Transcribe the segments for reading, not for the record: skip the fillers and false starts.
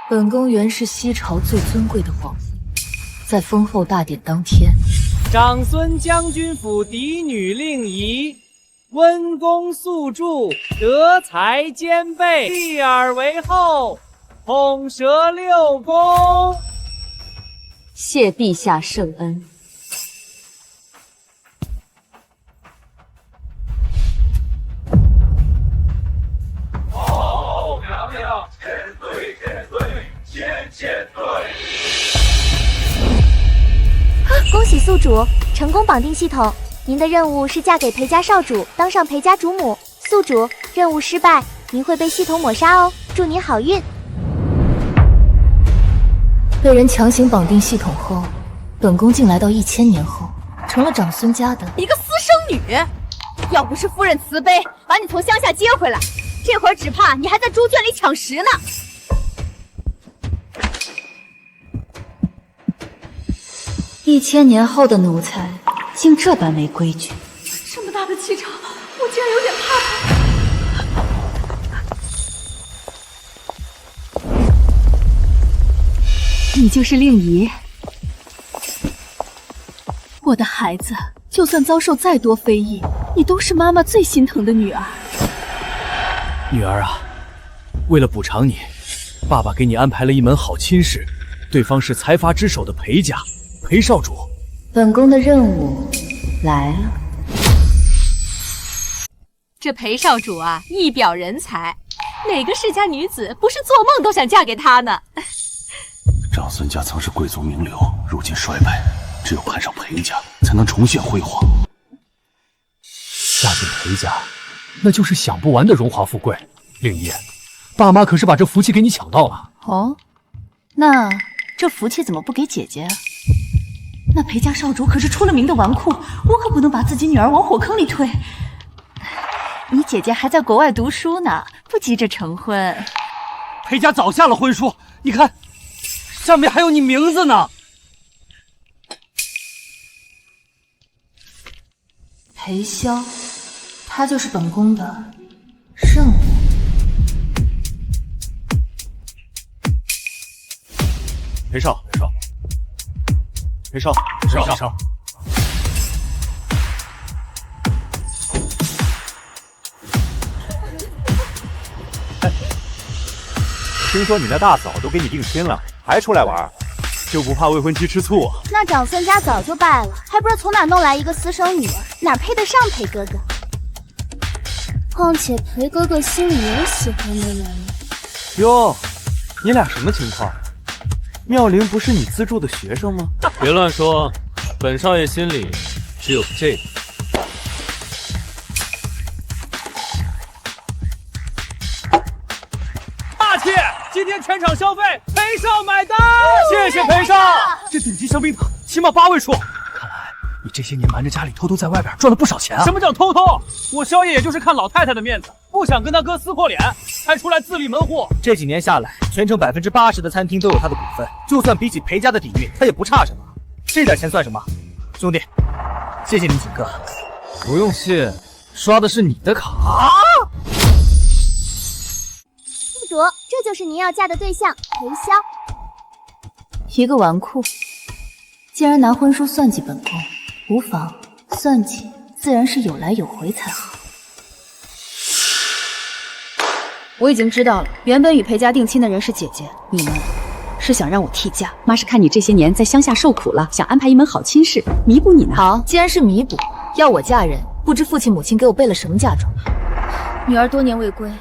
本宫原是西朝最尊贵的皇妃，在封后大典当天，长孙将军府嫡女令仪，温公宿助，德才兼备，立尔为后，统摄六宫。谢陛下圣恩。好娘娘，千岁千岁，千岁！恭喜宿主成功绑定系统，您的任务是嫁给裴家少主，当上裴家主母。宿主，任务失败，您会被系统抹杀哦。祝您好运。被人强行绑定系统后，本宫竟来到1000年后，成了长孙家的一个私生女。要不是夫人慈悲，把你从乡下接回来，这会儿只怕你还在猪圈里抢食呢。1000年后的奴才竟这般没规矩，这么大的气场，我竟然有点怕他。你就是令仪，我的孩子，就算遭受再多非议，你都是妈妈最心疼的女儿。女儿啊，为了补偿你，爸爸给你安排了一门好亲事，对方是财阀之首的裴家，裴少主。本宫的任务来了。这裴少主啊，一表人才，哪个世家女子不是做梦都想嫁给他呢？长孙家曾是贵族名流，如今衰败，只有攀上裴家，才能重现辉煌。嫁进裴家，那就是享不完的荣华富贵。令仪，爸妈可是把这福气给你抢到了。哦，那这福气怎么不给姐姐啊？那裴家少主可是出了名的纨绔，我可不能把自己女儿往火坑里推。你姐姐还在国外读书呢，不急着成婚。裴家早下了婚书，你看，上面还有你名字呢。裴萧，他就是本宫的任务。裴少，裴少，听说你那大嫂都给你定亲了，还出来玩，就不怕未婚妻吃醋啊？那长孙家早就败了，还不知道从哪弄来一个私生女，哪配得上裴哥哥？况且裴哥哥心里有喜欢的人。哟，你俩什么情况？妙龄不是你资助的学生吗？别乱说，本少爷心里只有这个。大气，今天全场消费，裴少买单。谢谢裴少，这顶级香槟塔起码8位数。看来你这些年瞒着家里，偷偷在外边赚了不少钱啊！什么叫偷偷？我宵夜也就是看老太太的面子，不想跟他哥撕破脸，才出来自立门户。这几年下来，全城80%的餐厅都有他的股份，就算比起裴家的底蕴，他也不差什么。这点钱算什么？兄弟，谢谢你几个。不用谢，刷的是你的卡。宿主，这就是您要嫁的对象裴萧。一个纨绔，竟然拿婚书算计本宫，无妨，算计自然是有来有回才好。我已经知道了，原本与裴家定亲的人是姐姐，你们是想让我替嫁？妈是看你这些年在乡下受苦了，想安排一门好亲事，弥补你呢。好，既然是弥补，要我嫁人，不知父亲母亲给我备了什么嫁妆？女儿多年未归，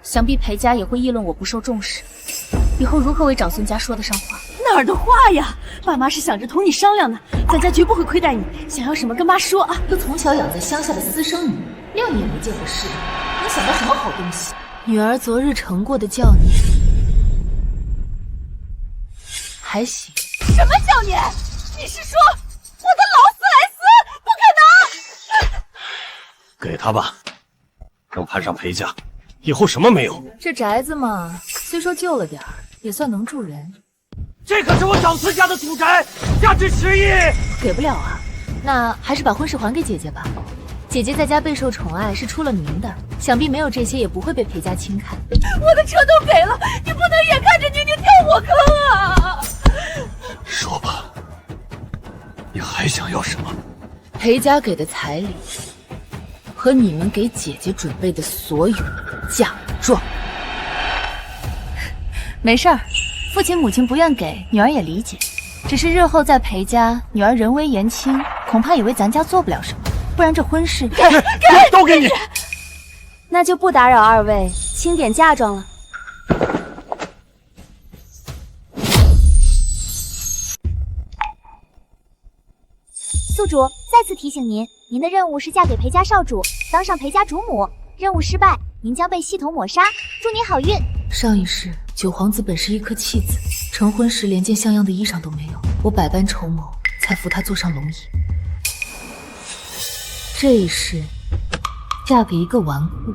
想必裴家也会议论我不受重视，以后如何为长孙家说得上话？哪儿的话呀！爸妈是想着同你商量呢，咱家绝不会亏待你，想要什么跟妈说啊。个从小养在乡下的私生女，6年没见过世面，能想到什么好东西？女儿昨日承过的教撵，还行。什么教撵？你是说我的劳斯莱斯？不可能！给他吧，能攀上裴家，以后什么没有？这宅子嘛，虽说旧了点儿，也算能住人。这可是我长孙家的祖宅，价值10亿。给不了啊，那还是把婚事还给姐姐吧。姐姐在家备受宠爱是出了名的，想必没有这些也不会被裴家轻看。我的车都给了，你不能眼看着宁宁跳火坑啊！说吧，你还想要什么？裴家给的彩礼和你们给姐姐准备的所有嫁妆。没事儿，父亲母亲不愿给，女儿也理解。只是日后在裴家，女儿人微言轻，恐怕以为咱家做不了什么，不然这婚事都给你。那就不打扰二位，清点嫁妆了。宿主再次提醒您，您的任务是嫁给裴家少主，当上裴家主母。任务失败，您将被系统抹杀。祝您好运。上一世九皇子本是一颗弃子，成婚时连件像样的衣裳都没有，我百般筹谋，才扶他坐上龙椅。这一世嫁给一个纨绔，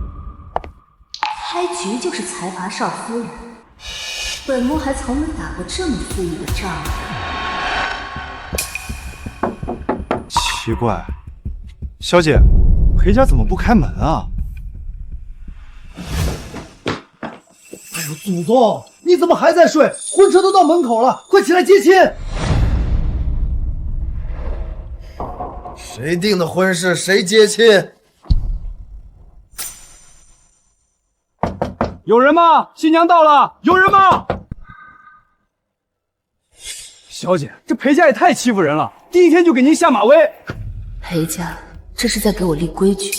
开局就是财阀少夫人，本宫还从没打过这么富裕的仗。奇怪，小姐，裴家怎么不开门啊？哎呦，祖宗，你怎么还在睡？婚车都到门口了，快起来接亲！谁定的婚事，谁接亲。有人吗？新娘到了，有人吗？小姐，这裴家也太欺负人了，第一天就给您下马威。裴家这是在给我立规矩。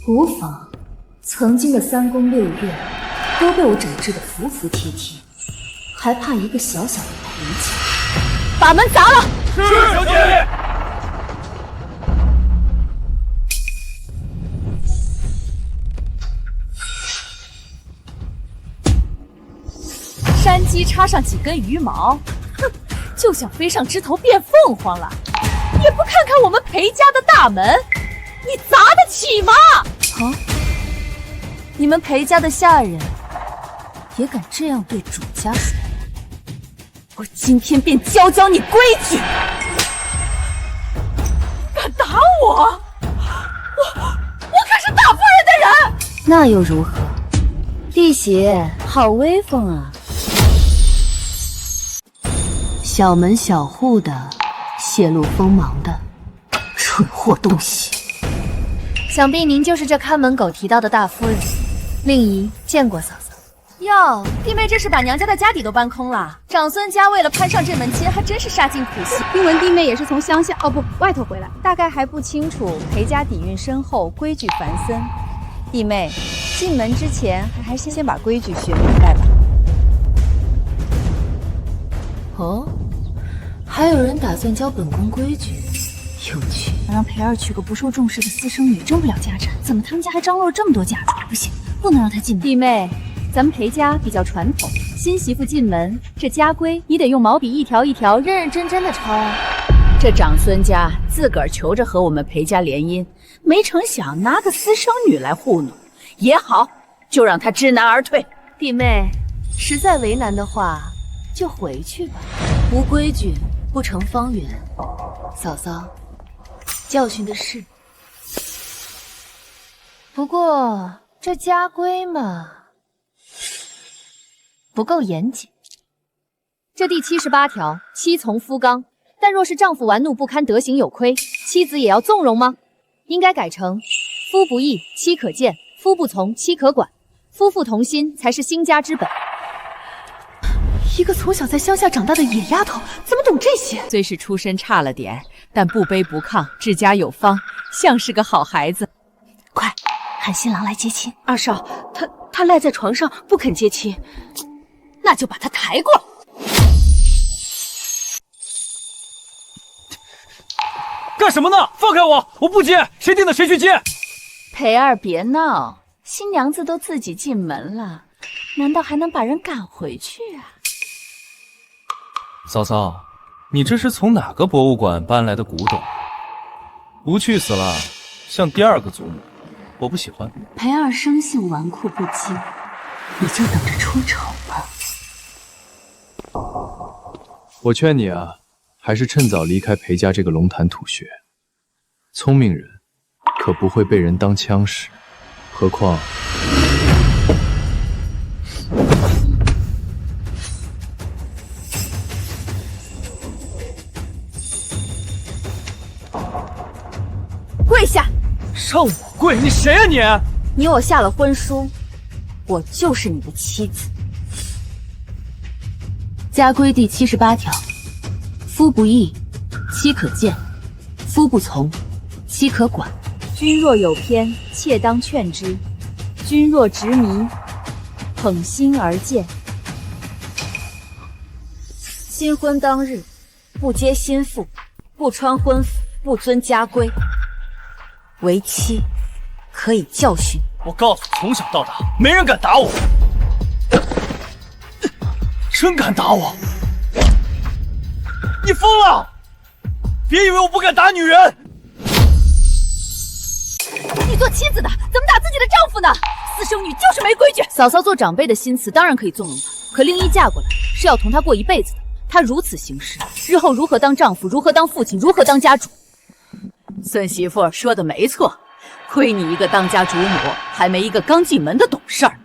无妨，曾经的3宫6院都被我整治得服服帖帖，还怕一个小小的裴家？把门砸了！是，小姐。山鸡插上几根羽毛，哼，就想飞上枝头变凤凰了，也不看看我们裴家的大门，你砸得起吗？啊！你们裴家的下人也敢这样对主家说？我今天便教你规矩！敢打我，我可是大夫人的人！那又如何？弟媳好威风啊！小门小户的，泄露锋芒的，蠢货东西！想必您就是这看门狗提到的大夫人。令姨见过嫂嫂。哟，弟妹这是把娘家的家底都搬空了。长孙家为了攀上这门亲，还真是杀尽苦心。听闻弟妹也是从乡下外头回来，大概还不清楚裴家底蕴深厚，规矩繁森。弟妹进门之前，还是先把规矩学明白吧。哦，还有人打算教本宫规矩，有趣。让裴二娶个不受重视的私生女，挣不了家产，怎么他们家还张罗了这么多嫁妆？不行，不能让她进门。弟妹，咱们裴家比较传统，新媳妇进门，这家规你得用毛笔一条一条认认真真的抄啊。这长孙家自个儿求着和我们裴家联姻，没成想拿个私生女来糊弄，也好，就让他知难而退。弟妹，实在为难的话，就回去吧。无规矩不成方圆。嫂嫂，教训的是。不过这家规嘛，不够严谨。这第78条，妻从夫纲。但若是丈夫玩怒不堪，德行有亏，妻子也要纵容吗？应该改成夫不义，妻可见；夫不从，妻可管。夫妇同心才是兴家之本。一个从小在乡下长大的野丫头，怎么懂这些？虽是出身差了点，但不卑不亢，治家有方，像是个好孩子。快，喊新郎来接亲。二少，他赖在床上不肯接亲，那就把他抬过来。干什么呢？放开我！我不接，谁定的谁去接。裴儿别闹，新娘子都自己进门了，难道还能把人赶回去啊？嫂嫂，你这是从哪个博物馆搬来的古董？无趣死了，像第二个祖母，我不喜欢。裴二生性纨绔不羁，你就等着出丑吧。我劝你啊，还是趁早离开裴家这个龙潭土穴。聪明人可不会被人当枪使。何况……跪下！让我跪？你谁啊你？你我下了婚书，我就是你的妻子。家规第78条：夫不义，妻可见；夫不从，妻可管。君若有偏，妾当劝之；君若执迷，捧心而见。新婚当日，不接新妇，不穿婚服，不遵家规，为妻可以教训。我告诉你，从小到大没人敢打我，真敢打我！你疯了！别以为我不敢打女人！你做妻子的怎么打自己的丈夫呢？私生女就是没规矩。嫂嫂做长辈的心思当然可以纵容她，可令一嫁过来是要同她过一辈子的。她如此行事，日后如何当丈夫，如何当父亲，如何当家主？孙媳妇说的没错，亏你一个当家主母，还没一个刚进门的懂事儿。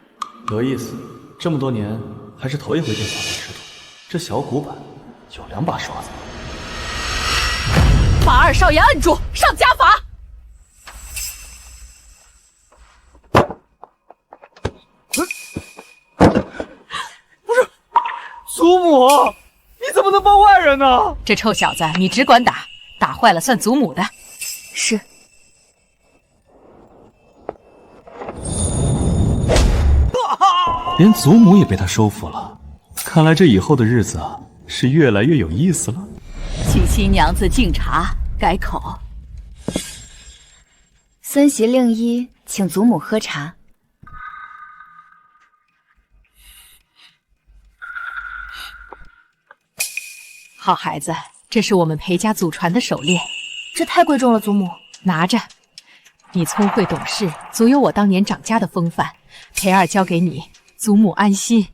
有意思，这么多年还是头一回见小白吃土。这小古板有2把刷子。把二少爷按住，上家法。不是，祖母，你怎么能帮外人呢？这臭小子，你只管打，打坏了算祖母的。是。连祖母也被他收服了，看来这以后的日子啊，是越来越有意思了。请新娘子敬茶，改口。孙媳令一请祖母喝茶。好孩子，这是我们裴家祖传的手链，这太贵重了，祖母。拿着。你聪慧懂事，足有我当年长家的风范。裴二交给你，祖母安心。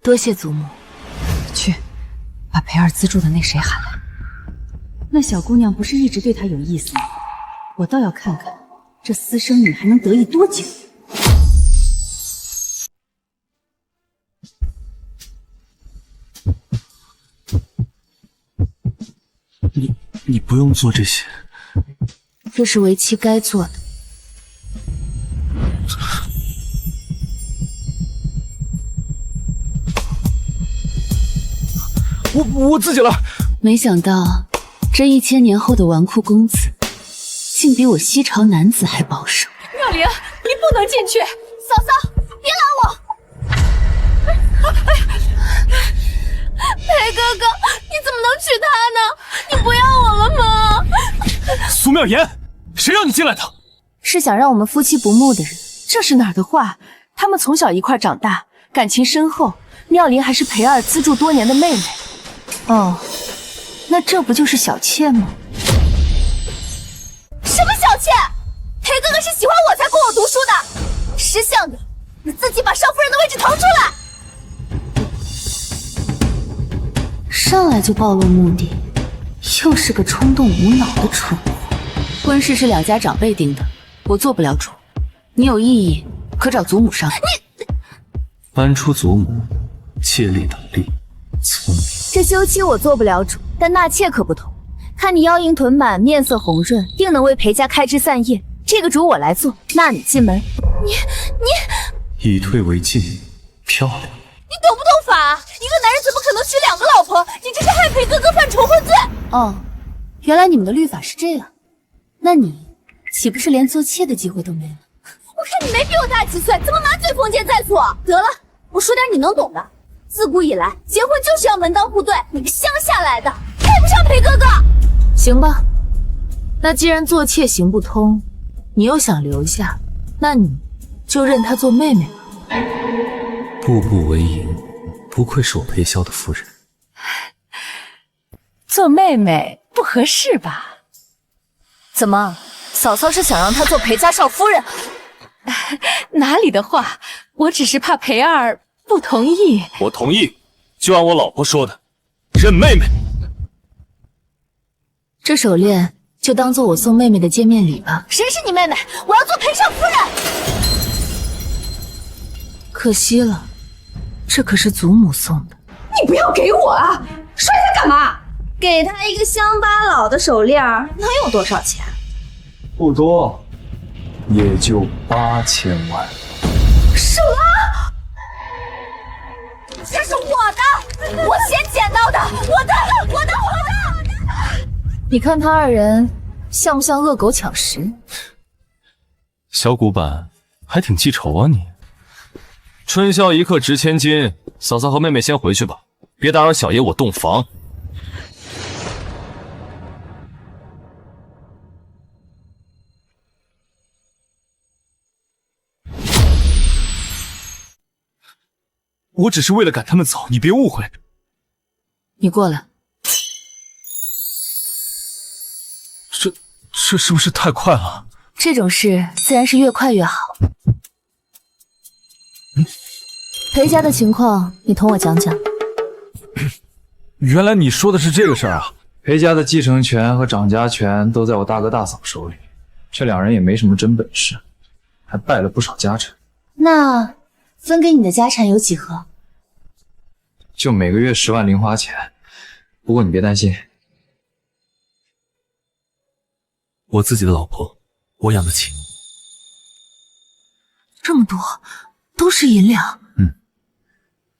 多谢祖母。去，把裴二资助的那谁喊来。那小姑娘不是一直对他有意思吗？我倒要看看这私生女还能得意多久。你不用做这些，这是为妻该做的。我自己来。没想到这1000年后的纨绔公子，竟比我西朝男子还保守。妙龄，你不能进去！嫂嫂，别拦我！裴哥哥，你怎么能娶她呢？你不要我了吗？苏妙言，谁让你进来的？是想让我们夫妻不睦的人。这是哪儿的话？他们从小一块长大，感情深厚。妙龄还是裴二资助多年的妹妹。哦，那这不就是小妾吗？什么小妾？裴哥哥是喜欢我才供我读书的。识相的，你自己把少夫人的位置腾出来。上来就暴露目的，又是个冲动无脑的蠢货。婚事是2家长辈定的，我做不了主。你有异议，可找祖母商量。搬出祖母，借力打力，聪明。这休妻我做不了主，但纳妾可不同。看你腰盈臀满，面色红润，定能为裴家开枝散叶。这个主我来做，纳你进门。你以退为进，漂亮。你懂不懂法？一个男人怎么可能娶2个老婆？你这是害裴哥哥犯重婚罪！哦，原来你们的律法是这样。那你岂不是连做妾的机会都没了？我看你没比我大几岁，怎么麻醉封建在所？得了，我说点你能懂的。自古以来，结婚就是要门当户对，你个乡下来的，配不上裴哥哥。行吧，那既然做妾行不通，你又想留下，那你就认她做妹妹吧。步步为营，不愧是我裴萧的夫人。做妹妹不合适吧？怎么，嫂嫂是想让她做裴家少夫人？哪里的话，我只是怕裴二不同意。我同意，就按我老婆说的，认妹妹。这手链就当做我送妹妹的见面礼吧。谁是你妹妹？我要做裴少夫人。可惜了，这可是祖母送的。你不要给我啊！摔它干嘛？给她一个乡巴佬的手链，能有多少钱？不多，也就8000万。什么？这是我的，我先捡到的，我的！你看他二人像不像恶狗抢食？小古板还挺记仇啊你。春宵一刻值千金，嫂嫂和妹妹先回去吧，别打扰小爷我洞房。我只是为了赶他们走，你别误会。你过来。这是不是太快了？这种事自然是越快越好。裴家的情况，你同我讲讲。原来你说的是这个事儿啊！裴家的继承权和掌家权都在我大哥大嫂手里，这两人也没什么真本事，还败了不少家产。那分给你的家产有几何？就每个月10万零花钱。不过你别担心，我自己的老婆，我养得起。这么多，都是银两。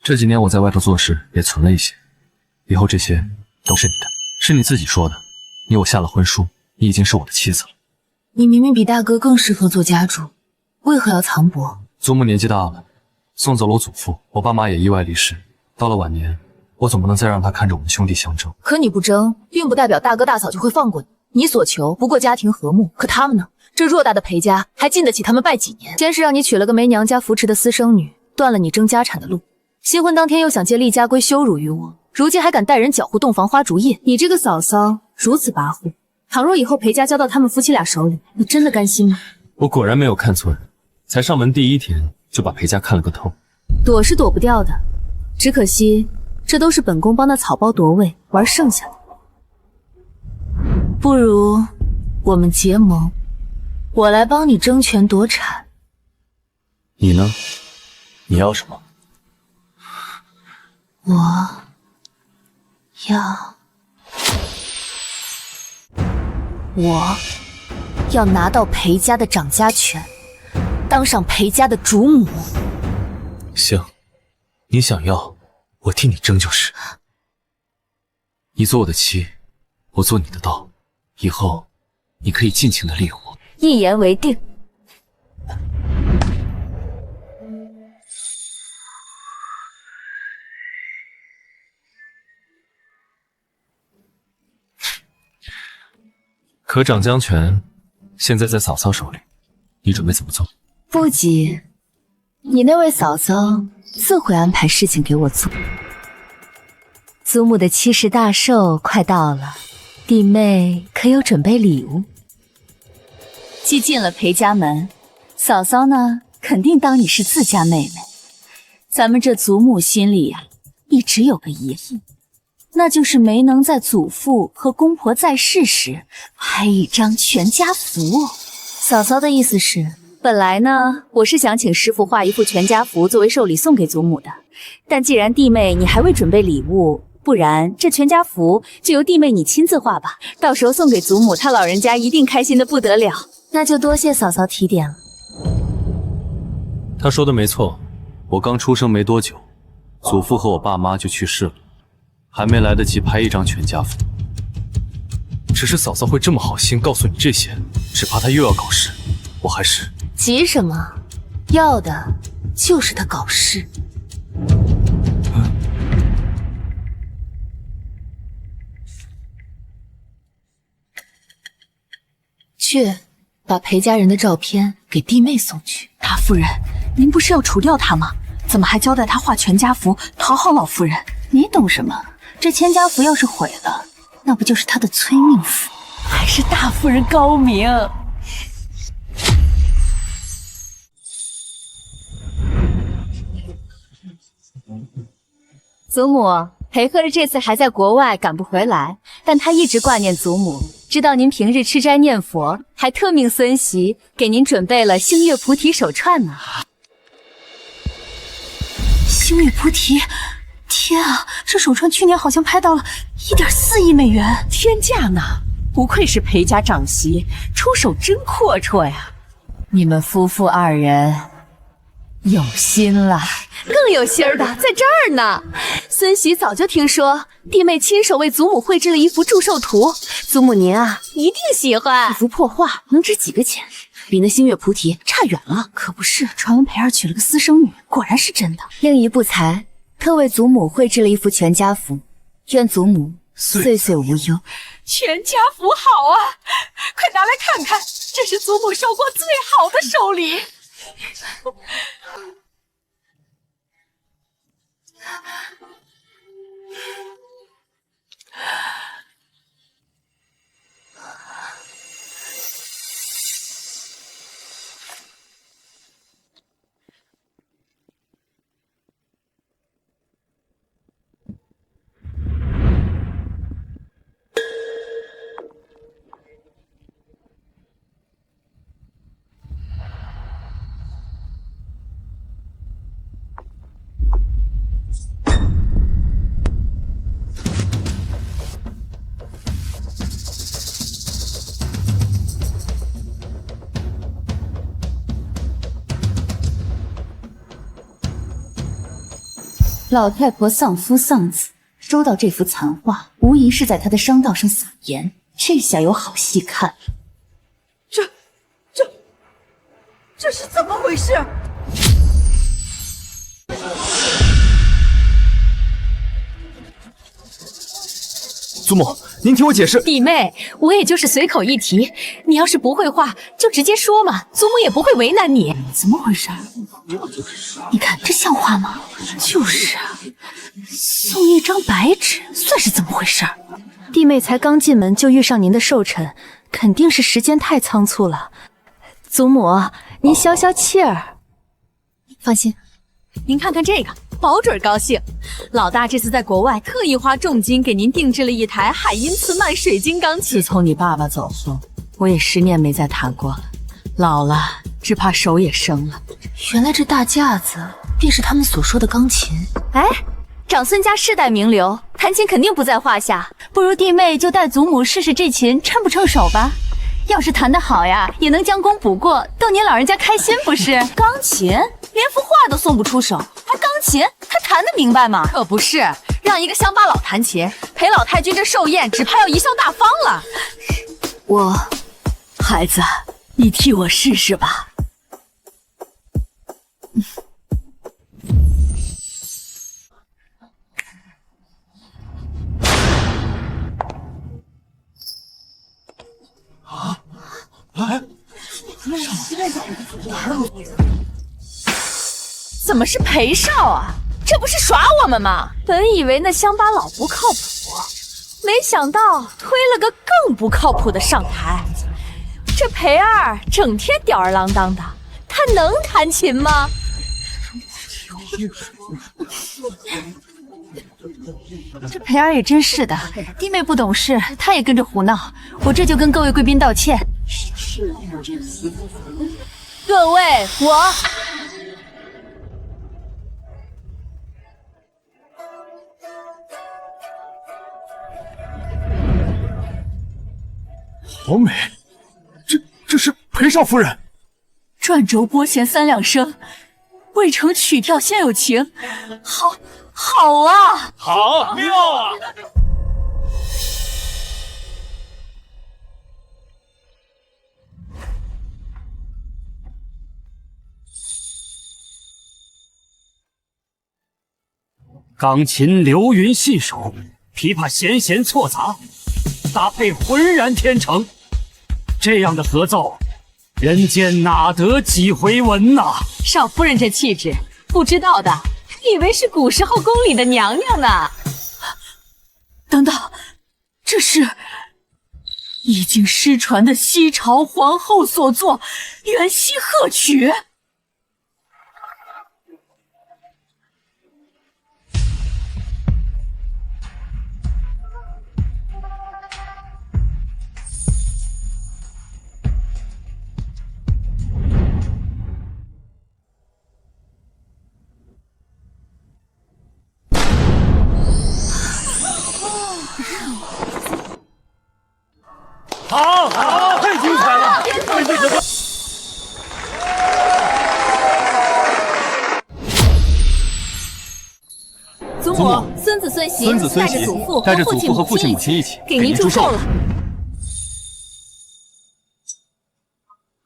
这几年我在外头做事也存了一些，以后这些都是你的。是你自己说的，你我下了婚书，你已经是我的妻子了。你明明比大哥更适合做家主，为何要藏薄？祖母年纪大了，送走了我祖父，我爸妈也意外离世。到了晚年，我总不能再让他看着我们兄弟相争。可你不争，并不代表大哥大嫂就会放过你。你所求不过家庭和睦，可他们呢？这偌大的裴家还经得起他们拜几年？先是让你娶了个没娘家扶持的私生女，断了你争家产的路。新婚当天又想借厉家规羞辱于我，如今还敢带人搅和洞房花烛夜。你这个嫂嫂如此跋扈，倘若以后裴家交到他们夫妻俩手里，你真的甘心吗？我果然没有看错人，才上门第1天就把裴家看了个透。躲是躲不掉的，只可惜这都是本宫帮他草包夺位玩剩下的。不如我们结盟，我来帮你争权夺产。你呢？你要什么？我要拿到裴家的掌家权，当上裴家的主母。行，你想要，我替你争就是。你做我的妻，我做你的刀，以后你可以尽情的利用我。一言为定。可掌江权现在在嫂嫂手里，你准备怎么做？不急，你那位嫂嫂自会安排事情给我做。祖母的70大寿快到了，弟妹可有准备礼物？既进了裴家门，嫂嫂呢肯定当你是自家妹妹。咱们这祖母心里呀，一直有个遗憾，那就是没能在祖父和公婆在世时拍一张全家福。嫂嫂的意思是，本来呢，我是想请师傅画一幅全家福作为寿礼送给祖母的，但既然弟妹你还未准备礼物，不然这全家福就由弟妹你亲自画吧，到时候送给祖母，她老人家一定开心的不得了。那就多谢嫂嫂提点了。他说的没错，我刚出生没多久，祖父和我爸妈就去世了，还没来得及拍一张全家福。只是嫂嫂会这么好心告诉你这些，只怕她又要搞事，我还是……急什么？要的就是他搞事。去把裴家人的照片给弟妹送去。大夫人，您不是要除掉他吗？怎么还交代他画全家福讨好老夫人？你懂什么？这千家福要是毁了，那不就是他的催命符？还是大夫人高明。祖母，裴赫日这次还在国外赶不回来，但他一直挂念祖母，知道您平日吃斋念佛，还特命孙媳给您准备了星月菩提手串呢。星月菩提，天啊，这手串去年好像拍到了1.4亿美元，天价呢！不愧是裴家长媳，出手真阔绰呀。你们夫妇二人有心了。更有心儿的在这儿呢。孙媳早就听说弟妹亲手为祖母绘制了一幅祝寿图，祖母您啊一定喜欢。一幅破画能值几个钱？比那星月菩提差远了。可不是，传闻裴儿娶了个私生女，果然是真的。另一不才，特为祖母绘制了一幅全家福，愿祖母岁岁无忧。全家福好啊，快拿来看看，这是祖母收过最好的寿礼。老太婆丧夫丧子，收到这幅残画，无疑是在她的伤道上撒盐。这下有好戏看了。这是怎么回事？祖母，您听我解释。弟妹，我也就是随口一提，你要是不会画，就直接说嘛，祖母也不会为难你。怎么回事？你看这像话吗？就是啊，送一张白纸算是怎么回事？弟妹才刚进门就遇上您的寿辰，肯定是时间太仓促了。祖母，您消消气儿。放心，您看看这个，保准高兴。老大这次在国外特意花重金给您定制了一台海因茨曼水晶钢琴。自从你爸爸走后，我也10年没再弹过了，老了只怕手也生了。原来这大架子便是他们所说的钢琴。哎，长孙家世代名流，弹琴肯定不在话下。不如弟妹就带祖母试试这琴称不称手吧。要是弹得好呀，也能将功补过，逗您老人家开心不是？钢琴连幅画都送不出手，还钢琴，他弹得明白吗？可不是，让一个乡巴佬弹琴，裴老太君这寿宴只怕要贻笑大方了。孩子，你替我试试吧。怎么是裴少啊？这不是耍我们吗？本以为那乡巴佬不靠谱，没想到推了个更不靠谱的上台。这裴二整天吊儿郎当的，他能弹琴吗？这裴儿也真是的，弟妹不懂事，她也跟着胡闹。我这就跟各位贵宾道歉。各位，好美，这是裴少夫人。转轴拨弦3两声，未成曲调先有情，好啊！好妙啊！钢琴流云细手，琵琶弦弦错杂，搭配浑然天成，这样的合奏，人间哪得几回闻呐？少夫人这气质，不知道的以为是古时候宫里的娘娘呢。等等，这是已经失传的西朝皇后所作《元夕贺曲》。母、孙子孙媳带着祖父和父亲母亲一起给您祝寿了。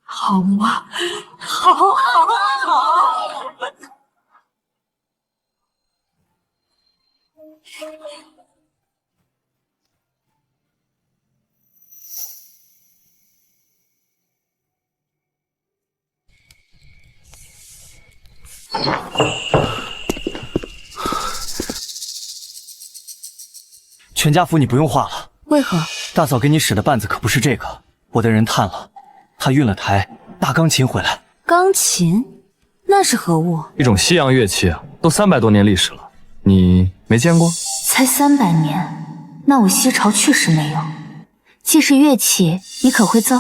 好啊，好。全家福你不用画了。为何？大嫂给你使的绊子可不是这个，我的人探了，他运了台大钢琴回来。钢琴？那是何物？一种西洋乐器啊，都300多年历史了，你没见过？才300年，那我西朝确实没有。既是乐器，你可会奏？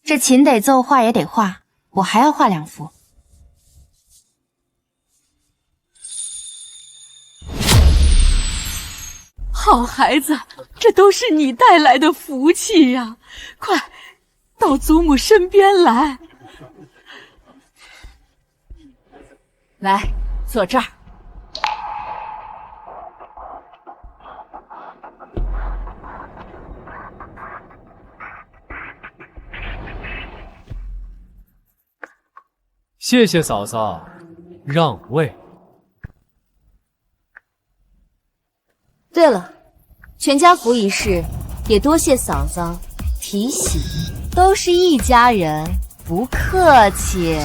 这琴得奏，画也得画，我还要画2幅。好孩子，这都是你带来的福气呀！快到祖母身边来。来，坐这儿。谢谢嫂嫂，让位。对了，全家福一事也多谢嫂嫂提醒，都是一家人，不客气。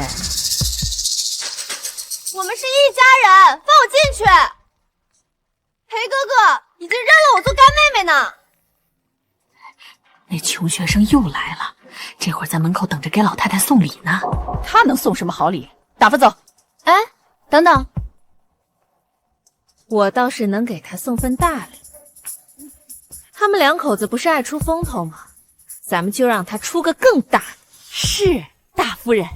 我们是一家人，放我进去。裴哥哥已经认了我做干妹妹呢。那穷学生又来了，这会儿在门口等着给老太太送礼呢。他能送什么好礼？打发走。哎，等等，我倒是能给他送份大礼。他们2口子不是爱出风头吗？咱们就让他出个更大的。是，大夫人。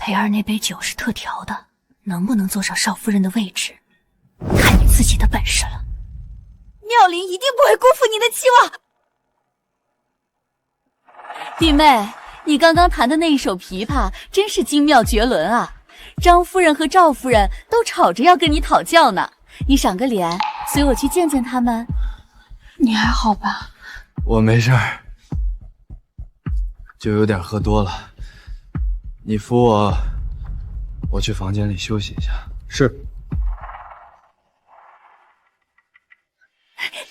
裴儿那杯酒是特调的，能不能坐上少夫人的位置，看你自己的本事了。妙龄一定不会辜负你的期望。弟妹，你刚刚弹的那一首琵琶真是精妙绝伦啊！张夫人和赵夫人都吵着要跟你讨教呢，你赏个脸，随我去见见他们。你还好吧？我没事儿，就有点喝多了。你扶我，我去房间里休息一下。是。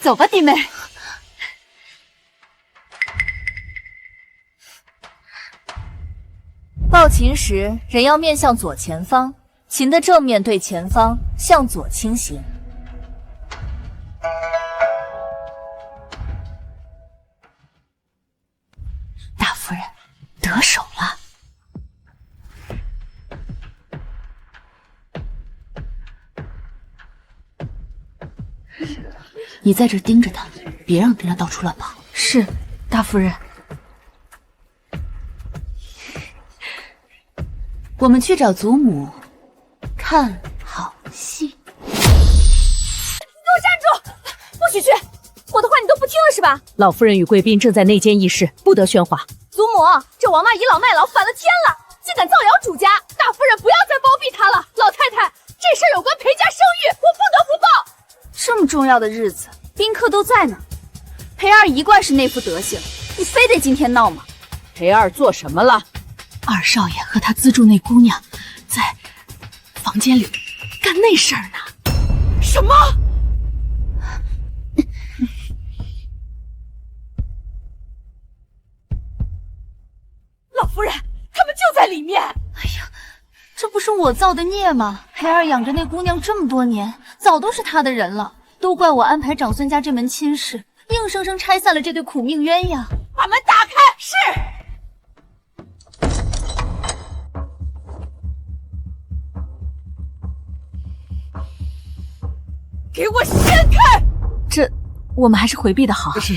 走吧，弟妹。抱琴时，人要面向左前方，琴的正面对前方，向左倾斜。大夫人，得手了。你在这盯着他，别让他到处乱跑。是，大夫人。我们去找祖母，看好戏。给我站住！不许去！我的话你都不听了是吧？老夫人与贵宾正在内监议事，不得喧哗。祖母，这王妈倚老卖老，反了天了，竟敢造谣主家！大夫人不要再包庇她了。老太太，这事儿有关裴家声誉，我不得不报。这么重要的日子，宾客都在呢。裴二一贯是那副德行，你非得今天闹吗？裴二做什么了？二少爷和他资助那姑娘在房间里干那事儿呢。什么？老夫人，他们就在里面。哎呀，这不是我造的孽吗？裴二养着那姑娘这么多年，早都是他的人了，都怪我安排长孙家这门亲事，硬生生拆散了这对苦命鸳鸯。把门打开！是。给我掀开！我们还是回避的好。是，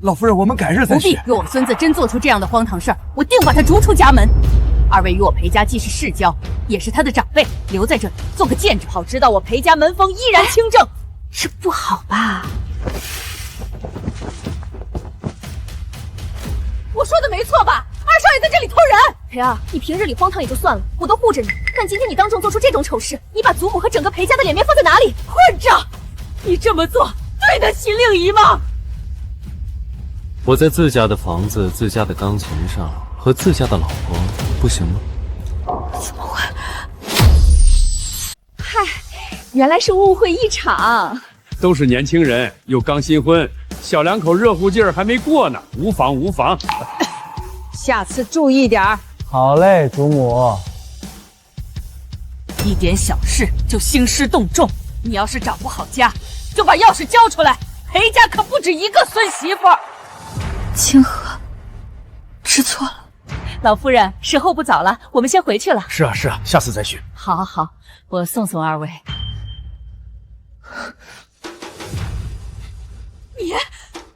老夫人，我们改日再去。不必，若我孙子真做出这样的荒唐事儿，我定把他逐出家门。二位与我裴家既是世交，也是他的长辈，留在这里做个见证，好知道我裴家门风依然清正。这不好吧？我说的没错吧？二少爷在这里偷人。裴儿，你平日里荒唐也就算了，我都护着你，但今天你当众做出这种丑事，你把祖母和整个裴家的脸面放在哪里？混账！你这么做对得起令仪吗？我在自家的房子、自家的钢琴上和自家的老婆，不行吗？怎么会？嗨，原来是误会一场。都是年轻人，又刚新婚，小两口热乎劲儿还没过呢，无妨无妨。下次注意点儿。好嘞，祖母。一点小事就兴师动众，你要是掌不好家，就把钥匙交出来。裴家可不止一个孙媳妇。清河，知错了。老夫人，时候不早了，我们先回去了。是啊，下次再去。好，我送二位。你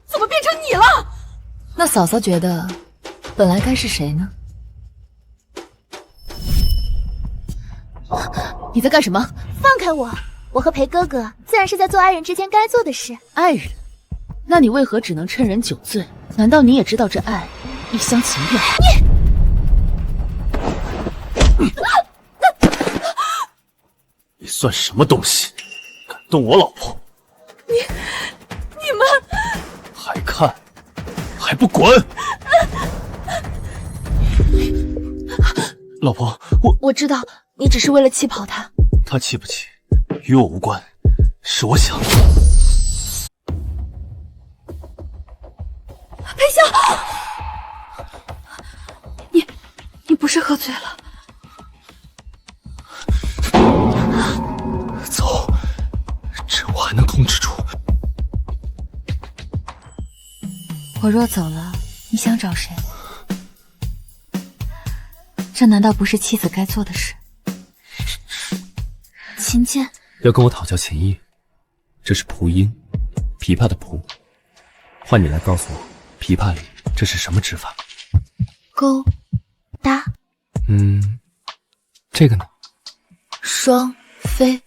怎么变成你了？那嫂嫂觉得，本来该是谁呢？你在干什么？放开我！我和裴哥哥自然是在做爱人之间该做的事。爱人？那你为何只能趁人酒醉？难道你也知道这爱一厢情愿？你算什么东西？敢动我老婆？你们还看？还不滚！老婆，我知道你只是为了气跑他。他气不气与我无关，是我想。裴香，你不是喝醉了？走，这我还能控制住。我若走了，你想找谁？这难道不是妻子该做的事？琴键要跟我讨教琴艺，这是蒲音，琵琶的蒲。换你来告诉我，琵琶里这是什么指法？勾搭。这个呢？双飞。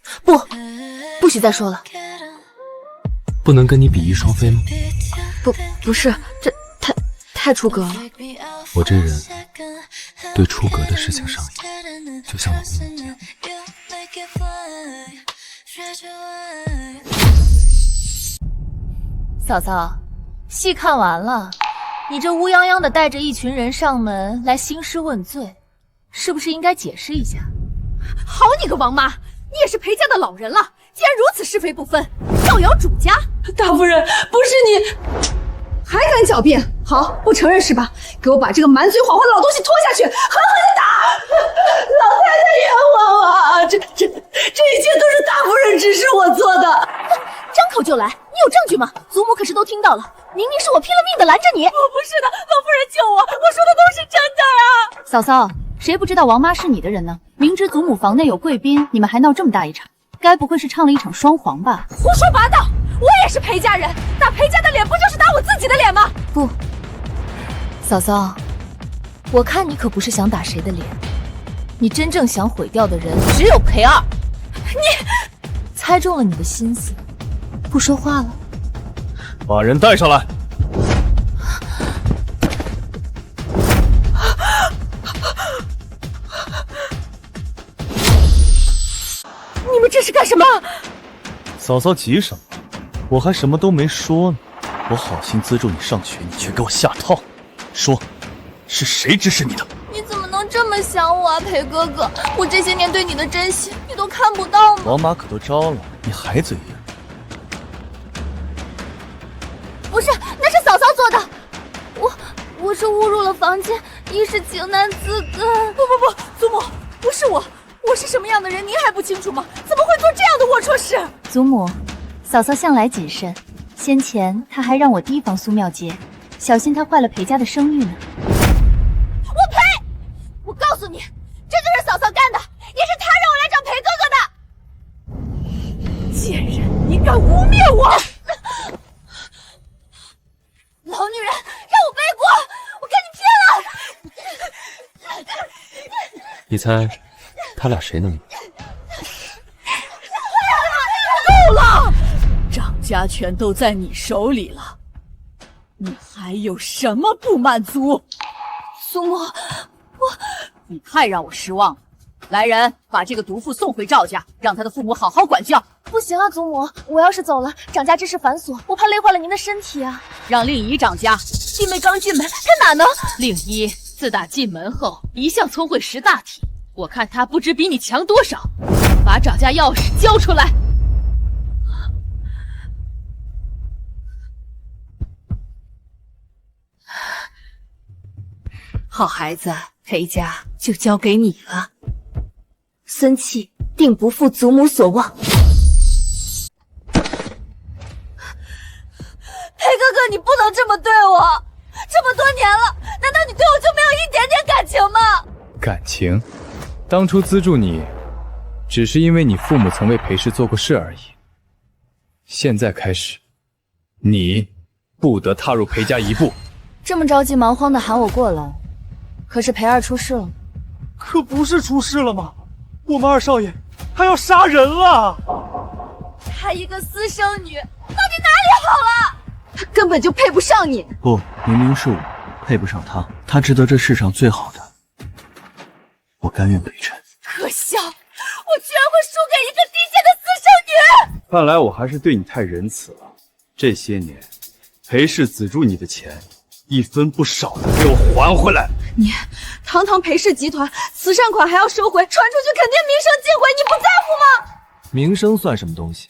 不许再说了。不能跟你比翼双飞吗？不是，这太出格了。我这人对出格的事情上瘾，就像你一样。嫂嫂，戏看完了，你这乌泱泱的带着一群人上门来兴师问罪，是不是应该解释一下？好你个王妈，你也是裴家的老人了，竟然如此是非不分，造谣主家！大夫人，不是你，还敢狡辩？好，不承认是吧？给我把这个满嘴谎话的老东西拖下去，狠狠地打！老太太冤枉啊！这一切都是大夫人指示我做的。张口就来，你有证据吗？祖母可是都听到了，明明是我拼了命的拦着你。我不是的，老夫人救我，我说的都是真的啊！嫂嫂，谁不知道王妈是你的人呢？明知祖母房内有贵宾，你们还闹这么大一场，该不会是唱了一场双簧吧？胡说八道！我也是裴家人，打裴家的脸不就是打我自己的脸吗？不，嫂嫂，我看你可不是想打谁的脸，你真正想毁掉的人只有裴二。你猜中了你的心思，不说话了。把人带上来。你们这是干什么？嫂嫂急什么？我还什么都没说呢。我好心资助你上学，你却给我下套。说，是谁指使你的？你怎么能这么想我啊，裴哥哥？我这些年对你的真心，你都看不到吗？王妈可都招了，你还嘴硬？不是，那是嫂嫂做的。我是误入了房间，一时情难自根。不，祖母，不是我是什么样的人，您还不清楚吗？怎么会做这样的龌龊事？祖母，嫂嫂向来谨慎，先前她还让我提防苏妙洁，小心她坏了裴家的声誉呢。我呸！我告诉你，这就是嫂嫂干的，也是她让我来找裴哥哥的。贱人，你敢污蔑我！猜他俩谁能赢？够了！掌家权都在你手里了，你还有什么不满足？苏母，你太让我失望了。来人，把这个毒妇送回赵家，让他的父母好好管教。不行啊，祖母，我要是走了，掌家之事繁琐，我怕累坏了您的身体啊。让令仪掌家。弟妹刚进门，她哪能？令仪自打进门后，一向聪慧识大体，我看她不知比你强多少。把掌家钥匙交出来！好孩子，裴家就交给你了。孙妾定不负祖母所望。裴哥哥，你不能这么对我！这么多年了，难道你对我就没有一点点感情吗？感情？当初资助你，只是因为你父母曾为裴氏做过事而已。现在开始，你不得踏入裴家一步。这么着急忙慌的喊我过来，可是裴二出事了。可不是出事了吗？我们二少爷他要杀人了！她一个私生女，到底哪里好了？她根本就配不上你。不，明明是我配不上她，她值得这世上最好的，我甘愿陪衬。可笑，我居然会输给一个低贱的私生女！看来我还是对你太仁慈了。这些年，裴氏资助你的钱，一分不少的给我还回来。你堂堂裴氏集团，慈善款还要收回，传出去肯定名声尽毁，你不在乎吗？名声算什么东西？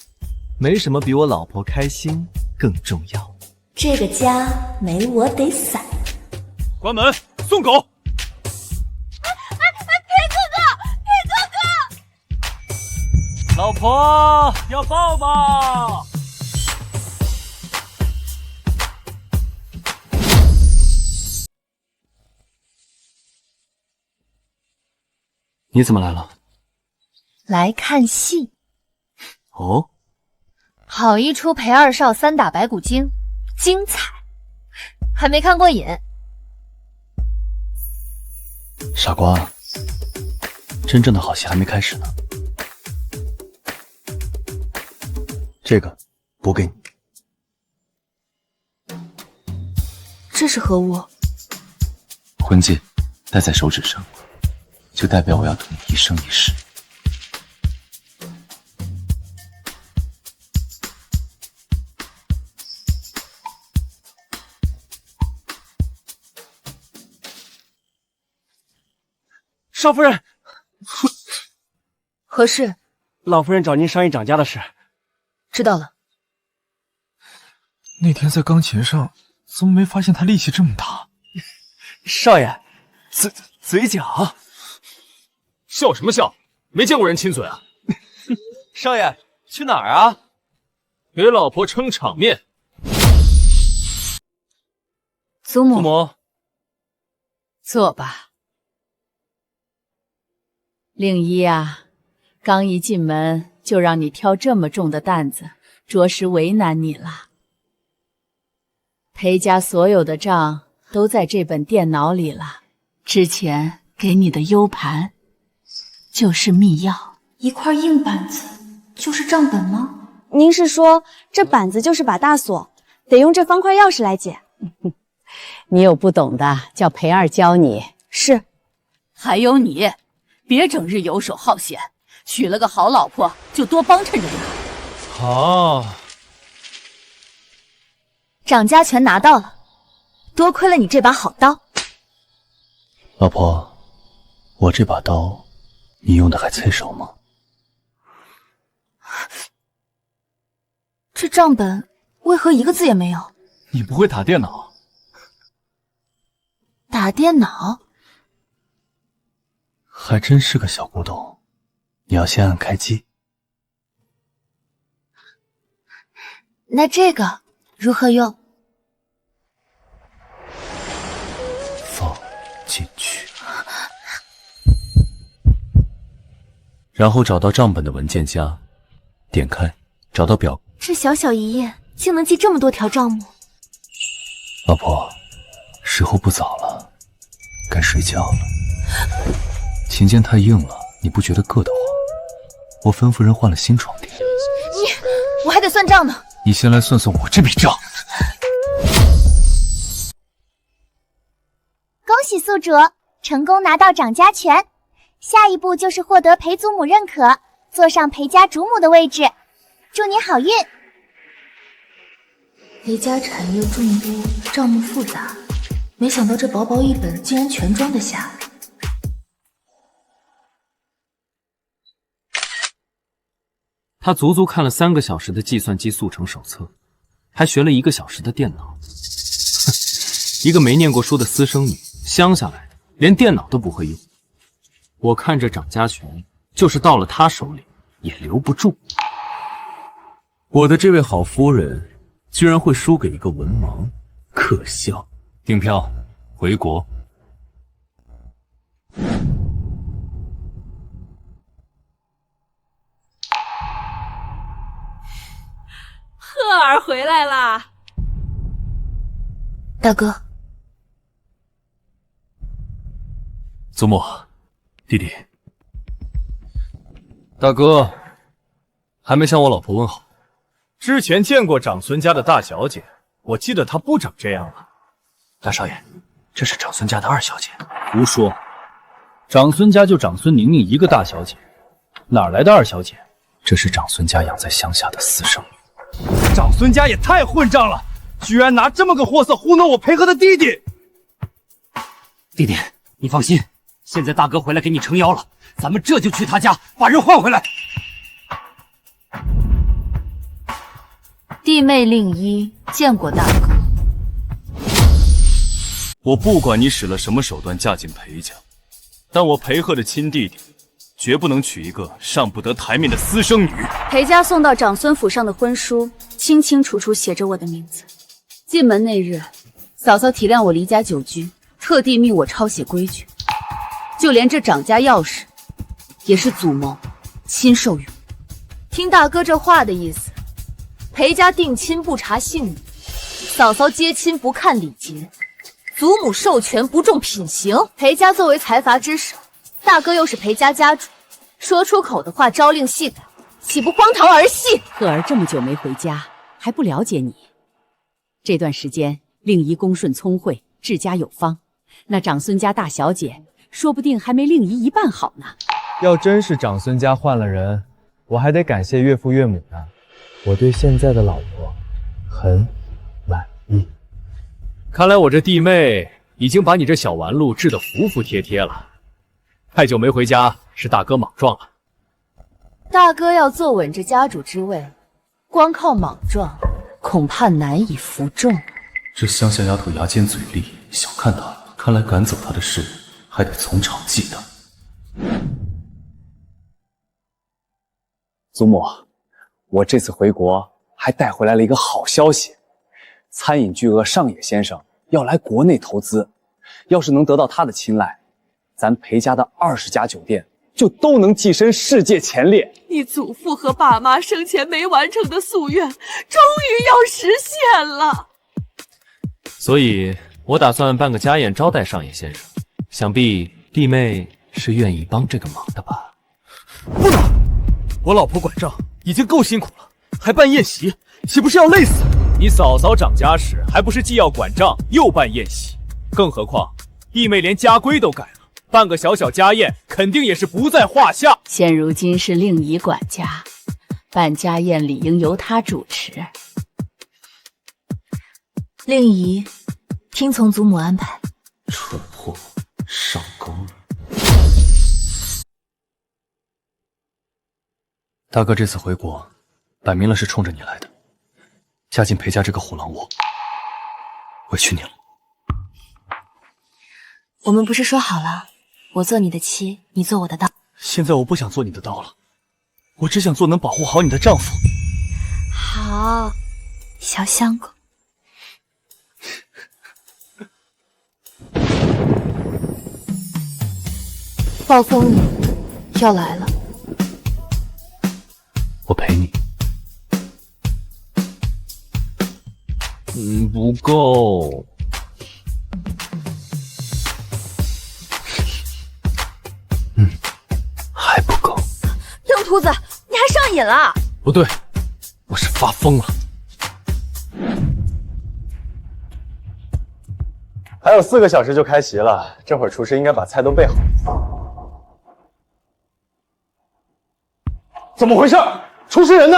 没什么比我老婆开心更重要。这个家没我得散。关门，送狗。老婆要抱抱。你怎么来了？来看戏。哦，好一出裴二少3打白骨精，精彩！还没看过瘾。傻瓜，真正的好戏还没开始呢。这个补给你。这是何物？婚戒戴在手指上，就代表我要同你一生一世。少夫人，何事？老夫人找您商议掌家的事。知道了。那天在钢琴上，怎么没发现他力气这么大？少爷，嘴角。笑什么笑？没见过人亲嘴啊！少爷，去哪儿啊？给老婆撑场面。祖母，坐吧。令一啊，刚一进门就让你挑这么重的担子，着实为难你了。裴家所有的账都在这本电脑里了，之前给你的 U 盘就是密钥。一块硬板子就是账本吗？您是说这板子就是把大锁，得用这方块钥匙来解？你有不懂的，叫裴二教你。是。还有你，别整日游手好闲，娶了个好老婆就多帮衬着他。好。掌家权拿到了，多亏了你这把好刀。老婆，我这把刀，你用的还脆手吗？这账本为何一个字也没有？你不会打电脑？打电脑？还真是个小古董。你要先按开机。那这个如何用？放进去。然后找到账本的文件夹，点开，找到表。这小小一页竟能记这么多条账目。老婆，时候不早了，该睡觉了。起琴键太硬了，你不觉得硌得慌？我吩咐人换了新床垫。我还得算账呢。你先来算算我这笔账。恭喜宿主成功拿到掌家权，下一步就是获得陪祖母认可，坐上陪家主母的位置。祝你好运。陪家产业众多，账目复杂，没想到这薄薄一本竟然全装得下。他足足看了3个小时的计算机速成手册，还学了1个小时的电脑。一个没念过书的私生女，乡下来的，连电脑都不会用。我看这掌家权，就是到了他手里也留不住。我的这位好夫人，居然会输给一个文盲，可笑！订票，回国。赫儿回来啦！大哥，祖母，弟弟，大哥，还没向我老婆问好。之前见过长孙家的大小姐，我记得她不长这样啊。大少爷，这是长孙家的2小姐。胡说，长孙家就长孙宁宁一个大小姐，哪来的2小姐？这是长孙家养在乡下的私生女。长孙家也太混账了，居然拿这么个货色糊弄我陪和的弟弟。弟弟，你放心，现在大哥回来给你撑腰了，咱们这就去他家把人换回来。弟妹令一见过大哥。我不管你使了什么手段嫁进裴家，但我裴贺的亲弟弟绝不能娶一个上不得台面的私生女。裴家送到长孙府上的婚书，清清楚楚写着我的名字。进门那日，嫂嫂体谅我离家久居，特地命我抄写规矩。就连这掌家钥匙，也是祖谋亲授予。听大哥这话的意思，裴家定亲不查姓名，嫂嫂接亲不看礼节，祖母授权不重品行。裴家作为财阀之首，大哥又是裴家家主，说出口的话朝令夕改，岂不荒唐儿戏？赫儿这么久没回家，还不了解你。这段时间，令姨恭顺聪慧，治家有方，那长孙家大小姐说不定还没令姨一半好呢。要真是长孙家换了人，我还得感谢岳父岳母呢。我对现在的老婆很满意。看来我这弟妹已经把你这小玩路治得服服帖帖了。太久没回家，是大哥莽撞了。大哥要坐稳这家主之位，光靠莽撞，恐怕难以服众。这乡下丫头牙尖嘴利，小看她，看来赶走她的事还得从长计议。祖母，我这次回国还带回来了一个好消息，餐饮巨鳄上野先生要来国内投资，要是能得到他的青睐，咱裴家的20家酒店就都能跻身世界前列。你祖父和爸妈生前没完成的夙愿，终于要实现了。所以我打算办个家宴招待上野先生，想必弟妹是愿意帮这个忙的吧？不能，我老婆管账已经够辛苦了，还办宴席，岂不是要累死？你嫂嫂掌家时，还不是既要管账又办宴席？更何况弟妹连家规都改了，办个小小家宴，肯定也是不在话下。现如今是令姨管家，办家宴理应由她主持。令姨听从祖母安排。蠢货，上钩了。大哥这次回国，摆明了是冲着你来的。嫁进裴家这个虎狼窝，委屈你了。我们不是说好了，我做你的妻，你做我的刀。现在我不想做你的刀了，我只想做能保护好你的丈夫。好，小香狗。暴风雨要来了，我陪你。不够。秃子，你还上瘾了？不对，我是发疯了。还有4个小时就开席了，这会儿厨师应该把菜都备好。怎么回事？厨师人呢？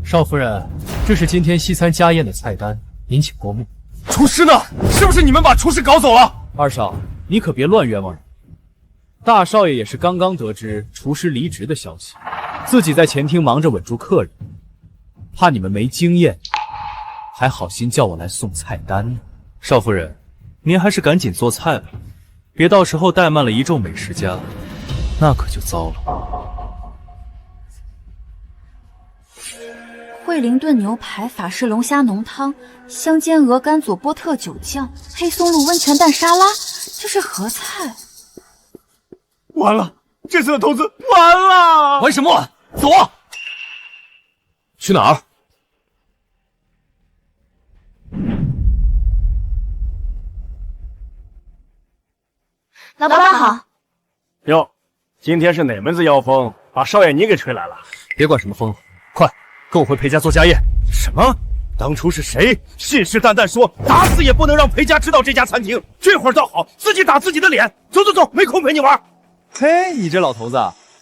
少夫人，这是今天西餐家宴的菜单，您请过目。厨师呢？是不是你们把厨师搞走了？二少，你可别乱冤枉人。大少爷也是刚刚得知厨师离职的消息，自己在前厅忙着稳住客人，怕你们没经验，还好心叫我来送菜单呢。少夫人，您还是赶紧做菜吧，别到时候怠慢了一众美食家，那可就糟了。惠灵顿牛排、法式龙虾浓汤、香煎鹅肝佐波特酒酱、黑松露温泉蛋沙拉，这是合菜。完了，这次的投资完了！玩什么？走啊！去哪儿？老板好。哟，今天是哪门子妖风，把少爷你给吹来了？别管什么风，快跟我回裴家做家宴。什么？当初是谁信誓旦旦说打死也不能让裴家知道这家餐厅？这会儿倒好，自己打自己的脸。走走走，没空陪你玩。嘿，你这老头子，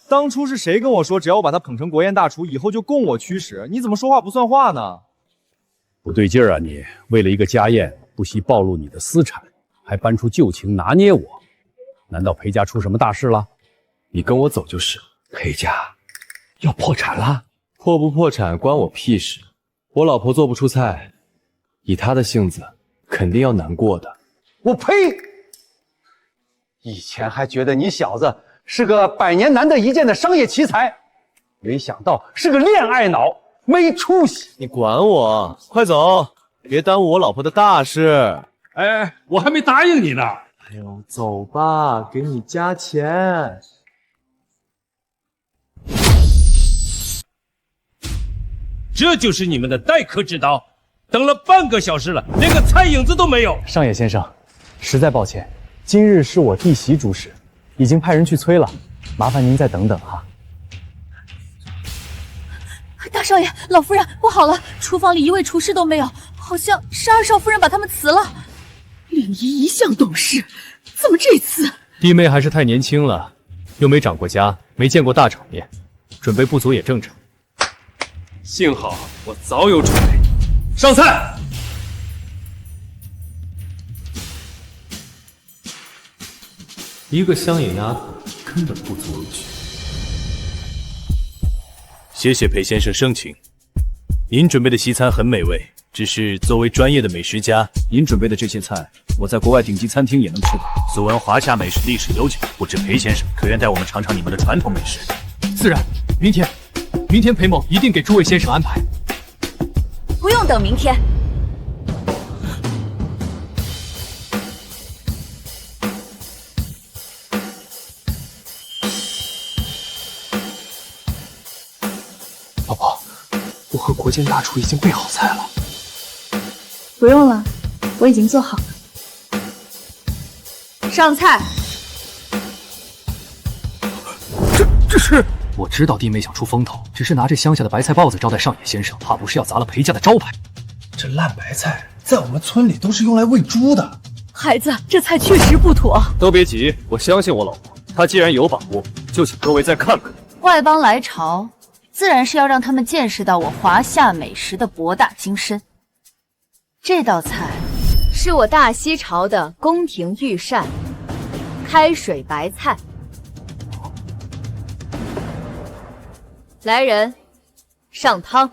当初是谁跟我说，只要我把他捧成国宴大厨，以后就供我驱使？你怎么说话不算话呢？不对劲儿啊你！为了一个家宴，不惜暴露你的私产，还搬出旧情拿捏我，难道裴家出什么大事了？你跟我走就是。裴家要破产了？破不破产关我屁事。我老婆做不出菜，以她的性子，肯定要难过的。我呸！以前还觉得你小子是个百年难得一见的商业奇才，没想到是个恋爱脑，没出息。你管我？快走，别耽误我老婆的大事。哎，我还没答应你呢。哎呦，走吧，给你加钱。这就是你们的待客之道，等了半个小时了，连个菜影子都没有。上野先生，实在抱歉，今日是我弟媳主使，已经派人去催了，麻烦您再等等哈。大少爷，老夫人，不好了，厨房里一位厨师都没有，好像是二少夫人把他们辞了。令仪一向懂事，怎么这次？弟妹还是太年轻了，又没长过家，没见过大场面，准备不足也正常。幸好我早有准备。上菜。一个乡野丫头根本不足为惧。谢谢裴先生盛情，您准备的西餐很美味，只是作为专业的美食家，您准备的这些菜，我在国外顶级餐厅也能吃到。素闻华夏美食历史悠久，不知裴先生可愿带我们尝尝你们的传统美食？自然，明天裴某一定给诸位先生安排。不用等明天。宝宝，我和国宴大厨已经备好菜了。不用了，我已经做好了。上菜。这是。我知道弟妹想出风头，只是拿这乡下的白菜包子招待上野先生，怕不是要砸了裴家的招牌。这烂白菜在我们村里都是用来喂猪的。孩子，这菜确实不妥。都别急，我相信我老婆，她既然有把握，就请各位再看看。外邦来朝，自然是要让他们见识到我华夏美食的博大精深。这道菜是我大西朝的宫廷御膳——开水白菜。来人，上汤。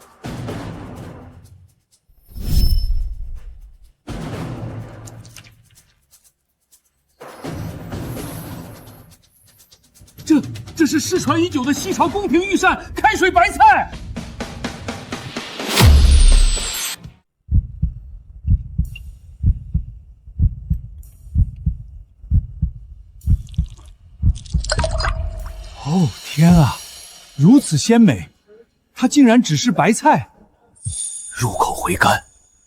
这是失传已久的西朝宫廷御膳开水白菜。哦天啊！如此鲜美，它竟然只是白菜，入口回甘。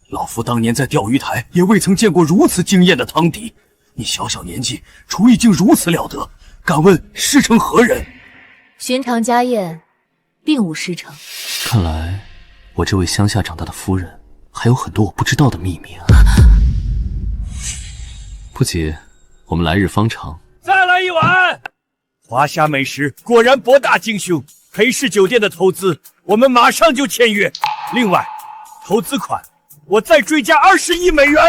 老夫当年在钓鱼台也未曾见过如此惊艳的汤底。你小小年纪，厨艺竟如此了得，敢问师承何人？寻常家宴，并无师承。看来我这位乡下长大的夫人还有很多我不知道的秘密啊！不急，我们来日方长。再来一碗。华夏美食果然博大精深，裴氏酒店的投资我们马上就签约。另外，投资款我再追加20亿美元。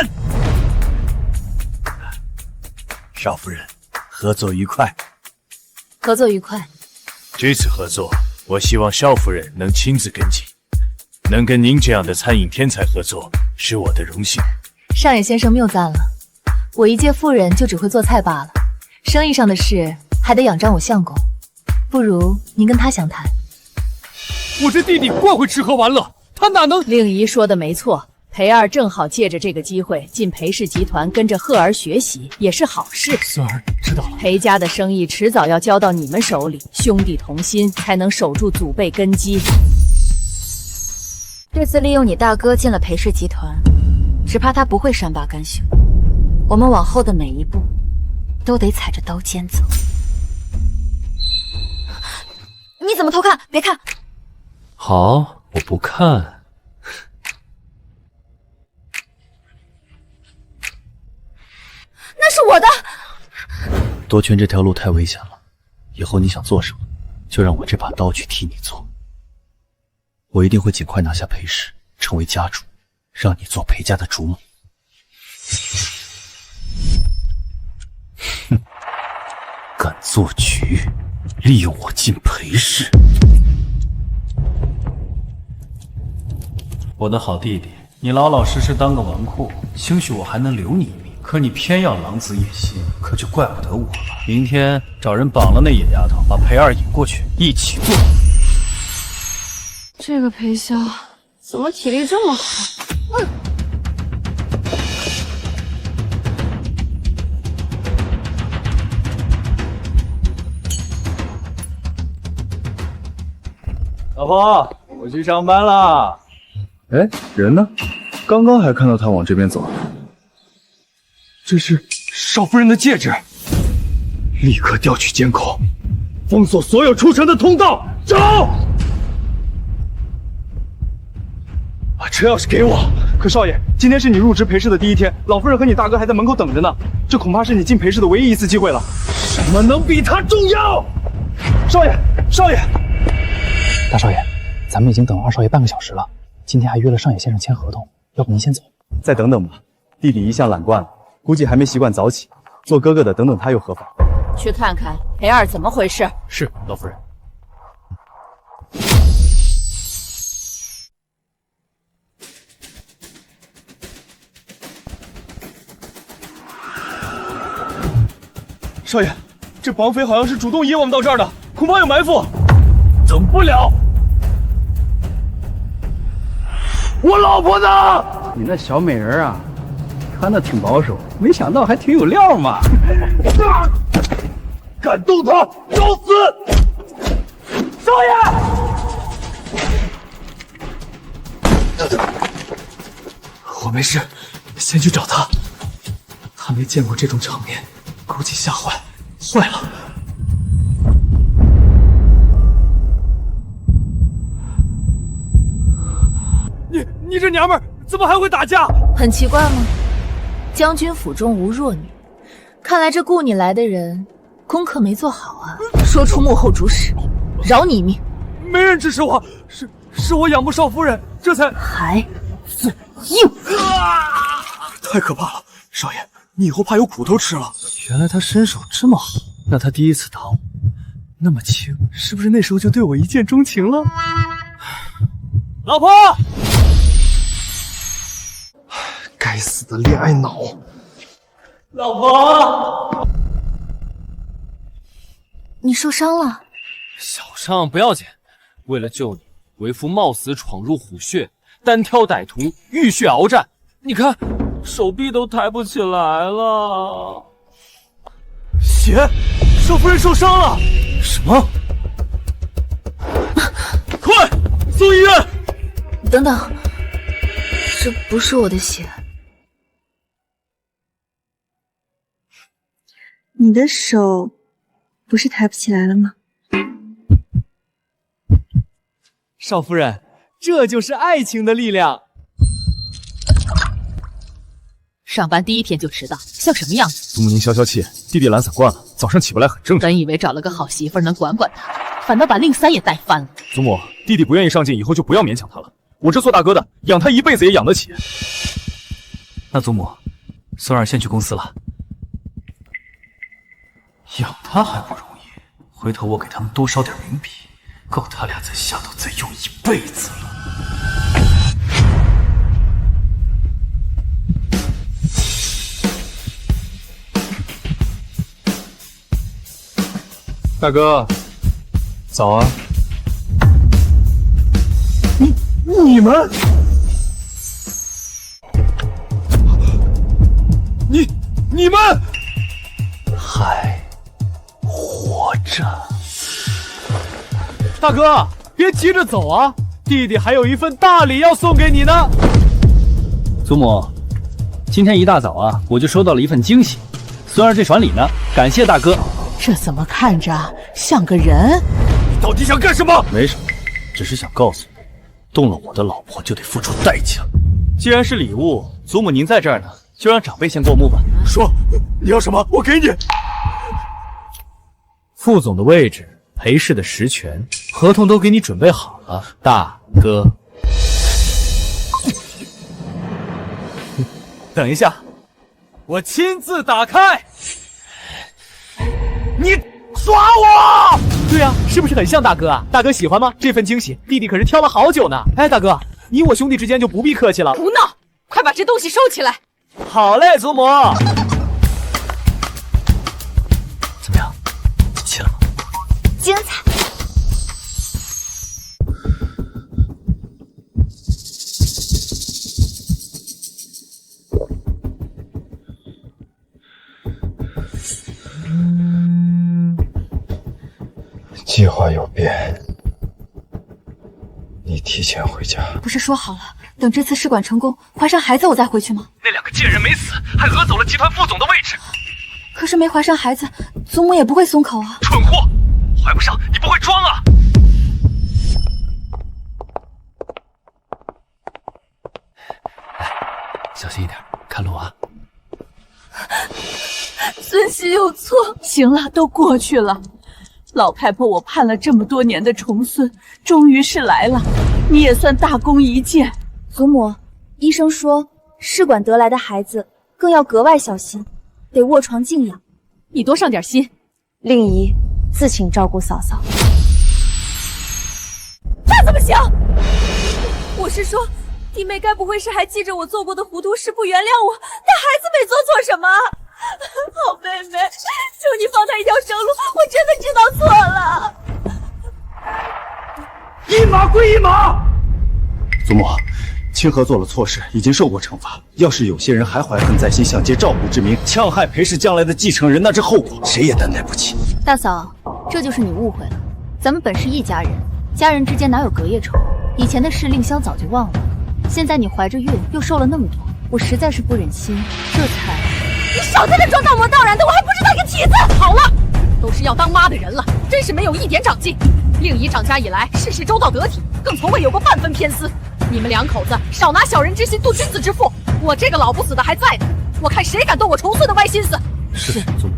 少夫人，合作愉快。合作愉快。这次合作，我希望少夫人能亲自跟进。能跟您这样的餐饮天才合作，是我的荣幸。上野先生谬赞了，我一介妇人就只会做菜罢了，生意上的事还得仰仗我相公，不如您跟他详谈。我这弟弟怪会吃喝玩乐，他哪能……令仪说的没错，裴二正好借着这个机会进裴氏集团，跟着赫儿学习，也是好事。孙儿知道了。裴家的生意迟早要交到你们手里，兄弟同心，才能守住祖辈根基。这次利用你大哥进了裴氏集团，只怕他不会善罢甘休。我们往后的每一步，都得踩着刀尖走。你怎么偷看？别看！好，我不看。那是我的。夺权这条路太危险了，以后你想做什么，就让我这把刀去替你做。我一定会尽快拿下裴氏，成为家主，让你做裴家的主母。哼，敢做局，利用我进裴氏。我的好弟弟，你老老实实当个纨绔，兴许我还能留你一命。可你偏要狼子野心，可就怪不得我了。明天找人绑了那野丫头，把裴二引过去，一起做。这个裴萧怎么体力这么好？老婆，我去上班了。哎，人呢？刚刚还看到他往这边走。这是少夫人的戒指，立刻调取监控，封锁所有出城的通道，找！把车钥匙给我。可少爷，今天是你入职裴氏的第一天，老夫人和你大哥还在门口等着呢，这恐怕是你进裴氏的唯一一次机会了。什么能比他重要？少爷，少爷！大少爷，咱们已经等了二少爷半个小时了，今天还约了上野先生签合同，要不您先走？再等等吧，弟弟一向懒惯了，估计还没习惯早起。做哥哥的等等他又何妨？去看看裴二怎么回事。是，老夫人。少爷，这绑匪好像是主动引我们到这儿的，恐怕有埋伏。等不了。我老婆呢？你那小美人啊，穿的挺保守，没想到还挺有料嘛！敢动他，找死！少爷！我没事，先去找他。他没见过这种场面，估计吓坏了。你这娘们儿怎么还会打架？很奇怪吗？将军府中无弱女，看来这雇你来的人功课没做好啊！说出幕后主使，饶你一命。没人支持我，是我仰慕少夫人，这才还嘴硬。太可怕了，少爷，你以后怕有苦头吃了。原来他身手这么好，那他第一次打我那么轻，是不是那时候就对我一见钟情了？老婆，该死的恋爱脑！老婆，你受伤了？小伤不要紧，为了救你，为夫冒死闯入虎穴，单挑歹徒，浴血鏖战。你看，手臂都抬不起来了。血，少夫人受伤了。什么？快送医院！等等，这不是我的血。你的手不是抬不起来了吗？少夫人，这就是爱情的力量。上班第一天就迟到，像什么样子？祖母您消消气，弟弟懒散惯了，早上起不来很正常。本以为找了个好媳妇能管管他，反倒把令三也带翻了。祖母，弟弟不愿意上进，以后就不要勉强他了。我这做大哥的，养他一辈子也养得起。那祖母，孙儿先去公司了。养他还不容易，回头我给他们多烧点冥币，够他俩在下头再用一辈子了。大哥，早啊！你们，你们还活着？大哥，别急着走啊，弟弟还有一份大礼要送给你呢。祖母，今天一大早啊，我就收到了一份惊喜，孙儿这船礼呢，感谢大哥。这怎么看着像个人？你到底想干什么？没什么，只是想告诉你，动了我的老婆就得付出代价。既然是礼物，祖母您在这儿呢，就让长辈先过目吧。说，你要什么？我给你。副总的位置，裴氏的实权，合同都给你准备好了，大哥。等一下，我亲自打开。你耍我！对啊，是不是很像大哥啊？大哥喜欢吗？这份惊喜，弟弟可是挑了好久呢。哎，大哥，你我兄弟之间就不必客气了。胡闹！快把这东西收起来。好嘞，祖母。怎么样？走齐了吗？精彩！计划有变，你提前回家。不是说好了，等这次试管成功，怀上孩子我再回去吗？那两个贱人没死，还讹走了集团副总的位置。可是没怀上孩子，祖母也不会松口啊。蠢货，怀不上你不会装啊！小心一点，看路啊！孙媳有错，行了，都过去了。老太婆，我盼了这么多年的重孙，终于是来了，你也算大功一件。祖母，医生说试管得来的孩子更要格外小心，得卧床静养。你多上点心。令姨自请照顾嫂嫂。这怎么行？我是说，弟妹该不会是还记着我做过的糊涂事不原谅我，但孩子没做错什么？好妹妹，求你放她一条生路，我真的知道错了。一码归一码。祖母，清河做了错事，已经受过惩罚。要是有些人还怀恨在心，想借赵虎之名戕害裴氏将来的继承人，那这后果谁也担待不起。大嫂，这就是你误会了，咱们本是一家人，家人之间哪有隔夜仇？以前的事令香早就忘了。现在你怀着孕，又受了那么多，我实在是不忍心，这才……你少在这装道貌道然的，我还不知道个体字！好了，都是要当妈的人了，真是没有一点长进。令姨长家以来，事事周到得体，更从未有过半分偏私。你们两口子少拿小人之心度君子之腹，我这个老不死的还在呢，我看谁敢动我重孙的歪心思。是，祖母。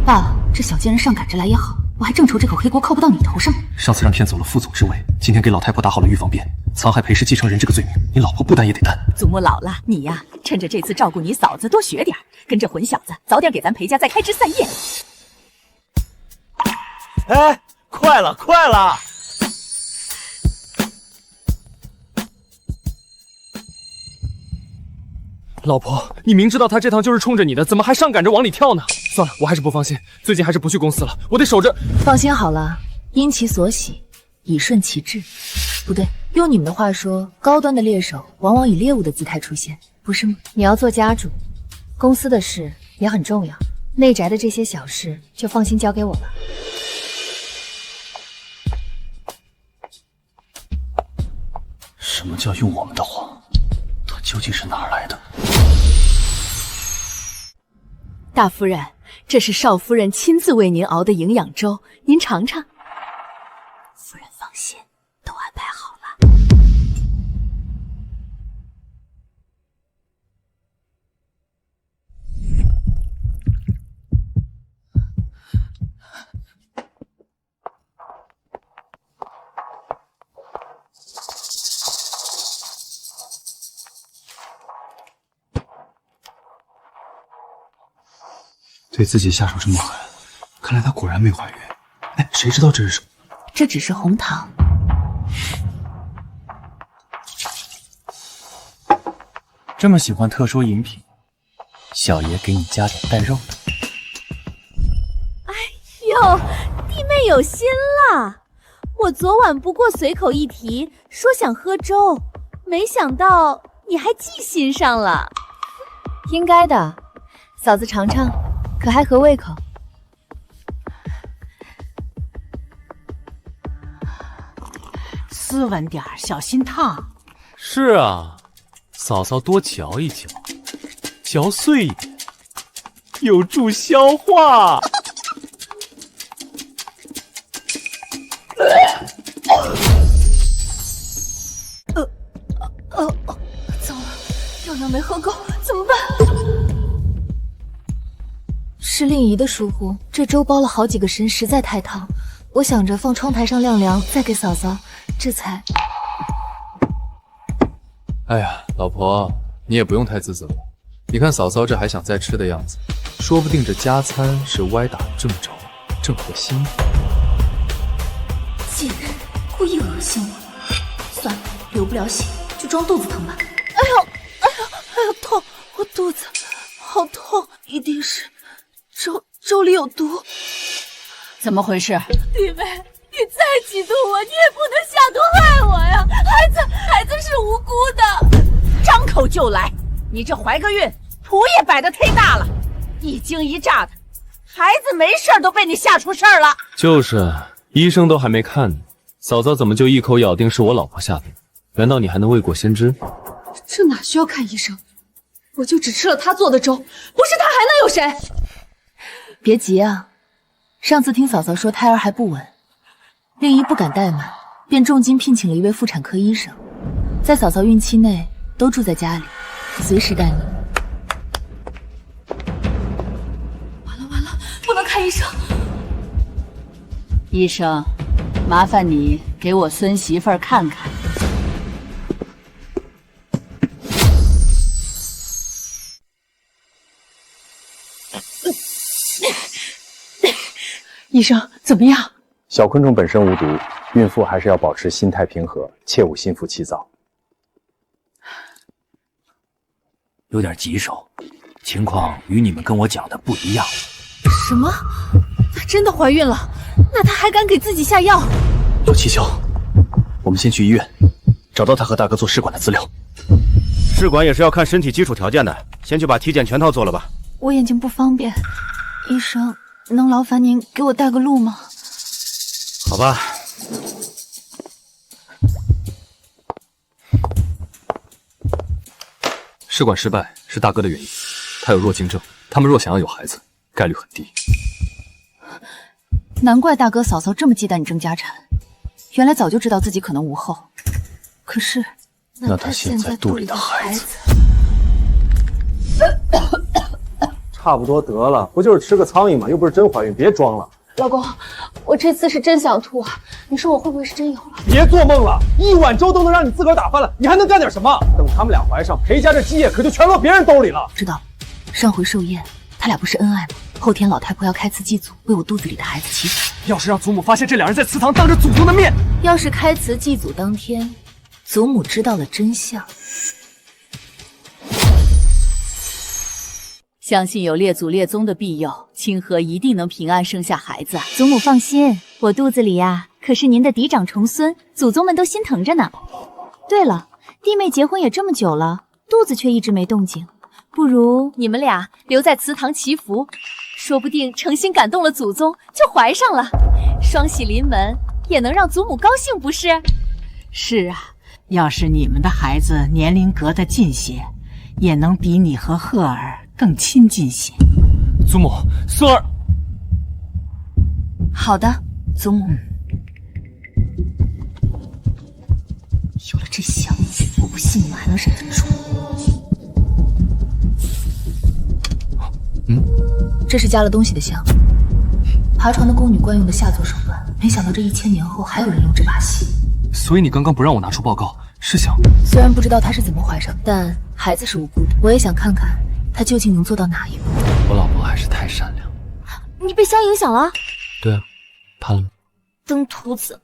爸，这小贱人上赶着来也好，我还正愁这口黑锅扣不到你头上。上次让骗走了副总之位，今天给老太婆打好了预防针，残害裴氏继承人这个罪名，你老婆不担也得担。祖母老了，你呀，趁着这次照顾你嫂子多学点，跟这混小子早点给咱裴家再开枝散叶。哎，快了，快了！老婆，你明知道他这趟就是冲着你的，怎么还上赶着往里跳呢？算了，我还是不放心，最近还是不去公司了，我得守着。放心好了，因其所喜，以顺其志。不对，用你们的话说，高端的猎手往往以猎物的姿态出现，不是吗？你要做家主，公司的事也很重要，内宅的这些小事就放心交给我吧。什么叫用我们的话？他究竟是哪儿来的？大夫人，这是少夫人亲自为您熬的营养粥，您尝尝。夫人放心，都安排好了。对自己下手这么狠，看来她果然没怀孕。哎，谁知道这是什么？这只是红糖。这么喜欢特殊饮品，小爷给你加点带肉的。哎呦，弟妹有心了！我昨晚不过随口一提，说想喝粥，没想到你还记心上了。应该的，嫂子尝尝，可还合胃口？斯文点儿，小心烫。是啊，嫂嫂多嚼一嚼，嚼碎一点，有助消化。糟了，药量没喝够，怎么办？是令仪的疏忽，这粥煲了好几个神，实在太烫。我想着放窗台上晾凉，再给嫂嫂，这才……哎呀，老婆，你也不用太自责了。你看嫂嫂这还想再吃的样子，说不定这加餐是歪打正着，正合心意。贱人，故意恶心我。算了，流不了血，就装肚子疼吧。哎呦，痛！我肚子好痛，一定是粥里有毒。怎么回事？弟妹，你再嫉妒我，你也不能下毒害我呀！孩子是无辜的。张口就来，你这怀个孕，谱也摆得忒大了，一惊一乍的，孩子没事都被你吓出事儿了。就是，医生都还没看呢，嫂嫂怎么就一口咬定是我老婆下的？难道你还能未果先知？这哪需要看医生？我就只吃了他做的粥，不是他还能有谁？别急啊，上次听嫂嫂说胎儿还不稳，令仪不敢怠慢，便重金聘请了一位妇产科医生，在嫂嫂孕期内都住在家里，随时待命。完了，不能看医生。医生，麻烦你给我孙媳妇儿看看。医生怎么样？小昆虫本身无毒，孕妇还是要保持心态平和，切勿心浮气躁。有点棘手，情况与你们跟我讲的不一样。什么？她真的怀孕了？那她还敢给自己下药？有蹊跷，我们先去医院，找到他和大哥做试管的资料。试管也是要看身体基础条件的，先去把体检全套做了吧。我眼睛不方便，医生能劳烦您给我带个路吗？好吧。试管失败是大哥的原因，他有弱精症，他们若想要有孩子，概率很低。难怪大哥嫂嫂这么忌惮你争家产，原来早就知道自己可能无后。可是，那他现在肚里的孩子，差不多得了，不就是吃个苍蝇吗？又不是真怀孕，别装了。老公，我这次是真想吐啊！你说我会不会是真有了？别做梦了，一碗粥都能让你自个儿打翻了，你还能干点什么？等他们俩怀上，裴家这基业可就全落别人兜里了。知道，上回寿宴，他俩不是恩爱吗？后天老太婆要开祠祭祖，为我肚子里的孩子祈福。要是让祖母发现这两人在祠堂当着祖宗的面，要是开祠祭祖当天，祖母知道了真相，相信有列祖列宗的庇佑，清河一定能平安生下孩子。祖母放心，我肚子里呀，可是您的嫡长重孙，祖宗们都心疼着呢。对了，弟妹结婚也这么久了，肚子却一直没动静，不如你们俩留在祠堂祈福，说不定诚心感动了祖宗，就怀上了，双喜临门，也能让祖母高兴，不是？是啊，要是你们的孩子年龄隔得近些，也能比你和赫儿更亲近些。祖母，孙儿。好的，祖母。有了这香，我不信你们还能忍得住。这是加了东西的香，爬床的宫女惯用的下作手段，没想到这1000年后还有人用这把戏。所以你刚刚不让我拿出报告，是想……虽然不知道她是怎么怀上，但孩子是无辜的，我也想看看她究竟能做到哪一步。我老婆还是太善良。你被香影响了？对啊，怕了吗？登徒子。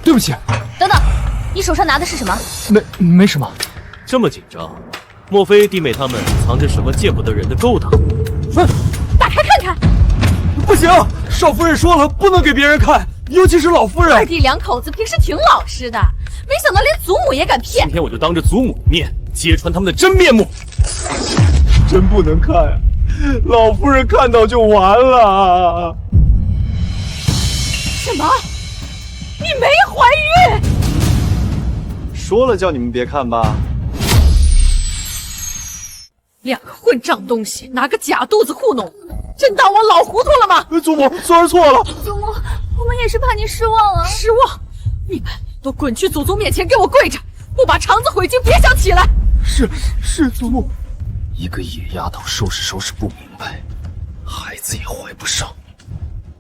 对不起。等等，你手上拿的是什么？没什么。这么紧张，莫非弟妹他们藏着什么见不得人的勾当？打开看看。不行，少夫人说了，不能给别人看，尤其是老夫人。二弟两口子平时挺老实的，没想到连祖母也敢骗。今天我就当着祖母的面揭穿他们的真面目。真不能看呀，老夫人看到就完了。什么？你没怀孕？说了叫你们别看吧。两个混账东西，拿个假肚子糊弄我，真当我老糊涂了吗？祖母，孙儿错了。祖母，我们也是怕你失望啊。失望？你们都滚去祖宗面前给我跪着，不把肠子悔经，别想起来。是祖母。一个野丫头收拾不明白，孩子也怀不上，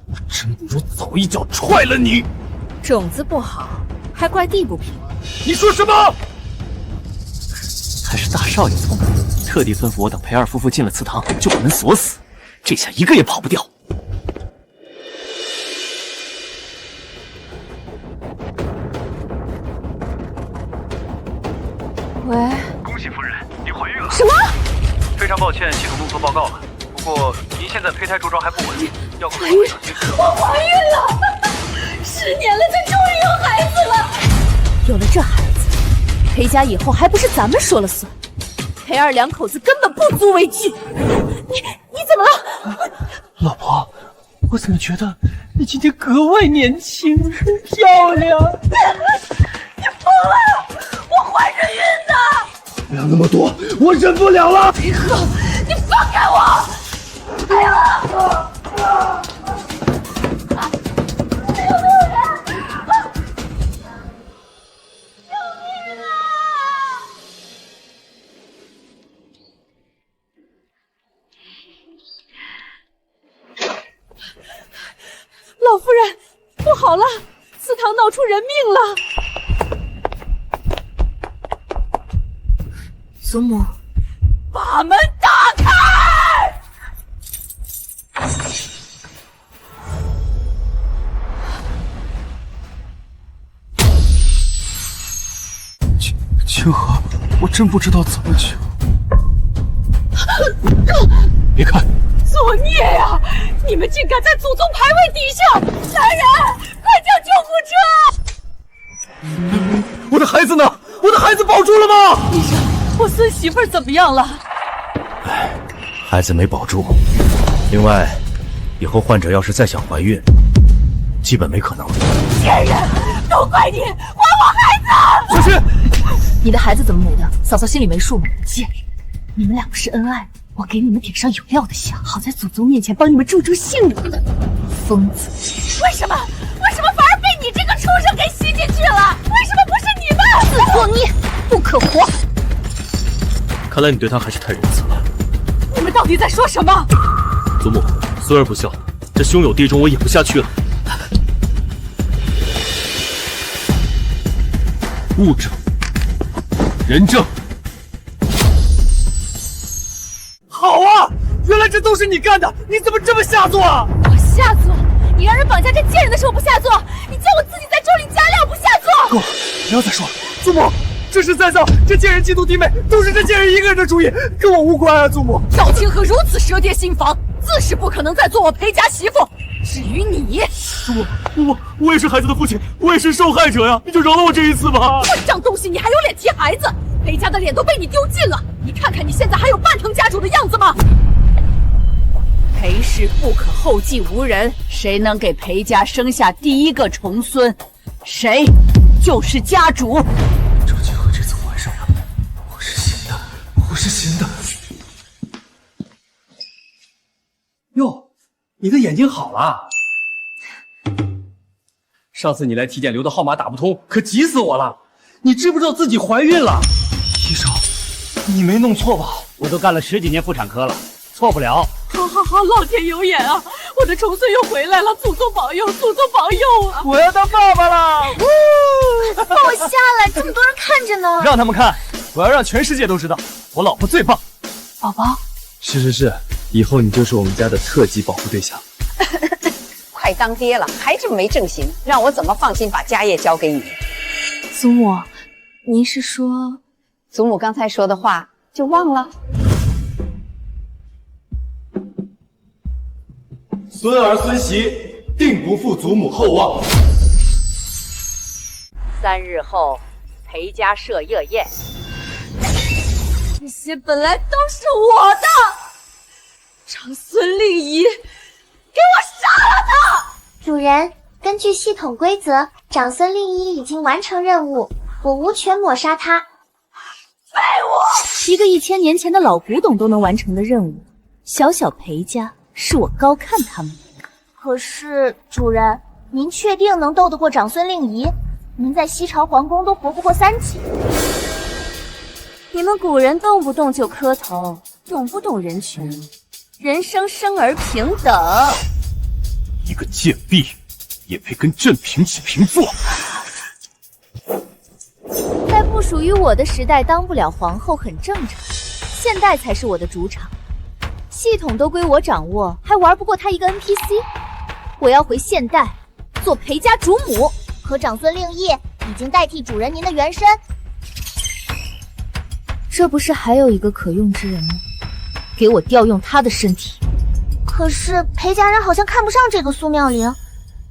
我真不如早一脚踹了你。种子不好，还怪地不平。你说什么？还是大少爷聪明，特地吩咐我等裴二夫妇进了祠堂就把门锁死，这下一个也跑不掉。喂，恭喜夫人，您怀孕了。什么？非常抱歉，系统弄错报告了。不过您现在胚胎着装还不稳，要快点上心。我怀孕了，10年了才终于有孩子了。有了这孩子，裴家以后还不是咱们说了算？裴二两口子根本不足为惧。你怎么了？老婆，我怎么觉得你今天格外年轻漂亮？你疯了！我怀着孕呢！不要那么多，我忍不了了。裴鹤，你放开我！哎呀！有没有人？救命啊！老夫人，不好了，祠堂闹出人命了！祖母，把门打开！清河，我真不知道怎么救。别看！作孽呀！你们竟敢在祖宗牌位底下！来人，快叫救护车！我的孩子呢？我的孩子保住了吗？医生，我孙媳妇怎么样了？孩子没保住。另外，以后患者要是再想怀孕，基本没可能了。贱人，都怪你！还我孩子！小心！你的孩子怎么没的？嫂嫂心里没数吗？贱人，你们两个是恩爱，我给你们点上有料的香，好在祖宗面前帮你们助助兴了。疯子！为什么反而被你这个畜生给吸进去了？为什么不是你们？自作孽，不可活！看来你对他还是太仁慈了。你们到底在说什么？祖母，孙儿不孝，这兄友弟中我演不下去了。物证、人证。好啊！原来这都是你干的！你怎么这么下作啊？我下作？你让人绑架这贱人的时候不下作，你叫我自己在这里加料不下作？够了，不要再说了。祖母，这是在造，这贱人嫉妒弟妹，都是这贱人一个人的主意，跟我无关啊！祖母，赵清河如此蛇蝎心防，自是不可能再做我裴家媳妇。至于你，祖母，我也是孩子的父亲，我也是受害者呀！你就饶了我这一次吧！混账东西，你还有脸提孩子？裴家的脸都被你丢尽了，你看看你现在还有半成家主的样子吗？裴氏不可后继无人，谁能给裴家生下第一个重孙，谁就是家主。周姬和这次换上了，我是新的，我是新的。哟，你的眼睛好了。上次你来体检留的号码打不通，可急死我了。你知不知道自己怀孕了？医生，你没弄错吧？我都干了10几年妇产科了，错不了。好，老天有眼啊！我的重孙又回来了，祖宗保佑，祖宗保佑啊！我要当爸爸了！放我下来，这么多人看着呢。让他们看，我要让全世界都知道，我老婆最棒。宝宝，是，以后你就是我们家的特级保护对象。快当爹了，还这么没正形，让我怎么放心把家业交给你？祖母，您是说，祖母刚才说的话就忘了？孙儿孙媳定不负祖母厚望。3日后，裴家设夜宴。这些本来都是我的，长孙令仪，给我杀了他！主人，根据系统规则，长孙令仪已经完成任务，我无权抹杀他。废物！一个1000年前的老古董都能完成的任务，小小裴家是我高看他们。可是，主人，您确定能斗得过长孙令仪？您在西朝皇宫都活不过3级。你们古人动不动就磕头，懂不懂人权？人生生而平等。一个贱婢也配跟朕平起平坐？在不属于我的时代，当不了皇后很正常。现代才是我的主场，系统都归我掌握，还玩不过他一个 NPC。我要回现代，做裴家主母。可长孙令仪已经代替主人您的原身，这不是还有一个可用之人吗？给我调用他的身体。可是裴家人好像看不上这个苏妙玲，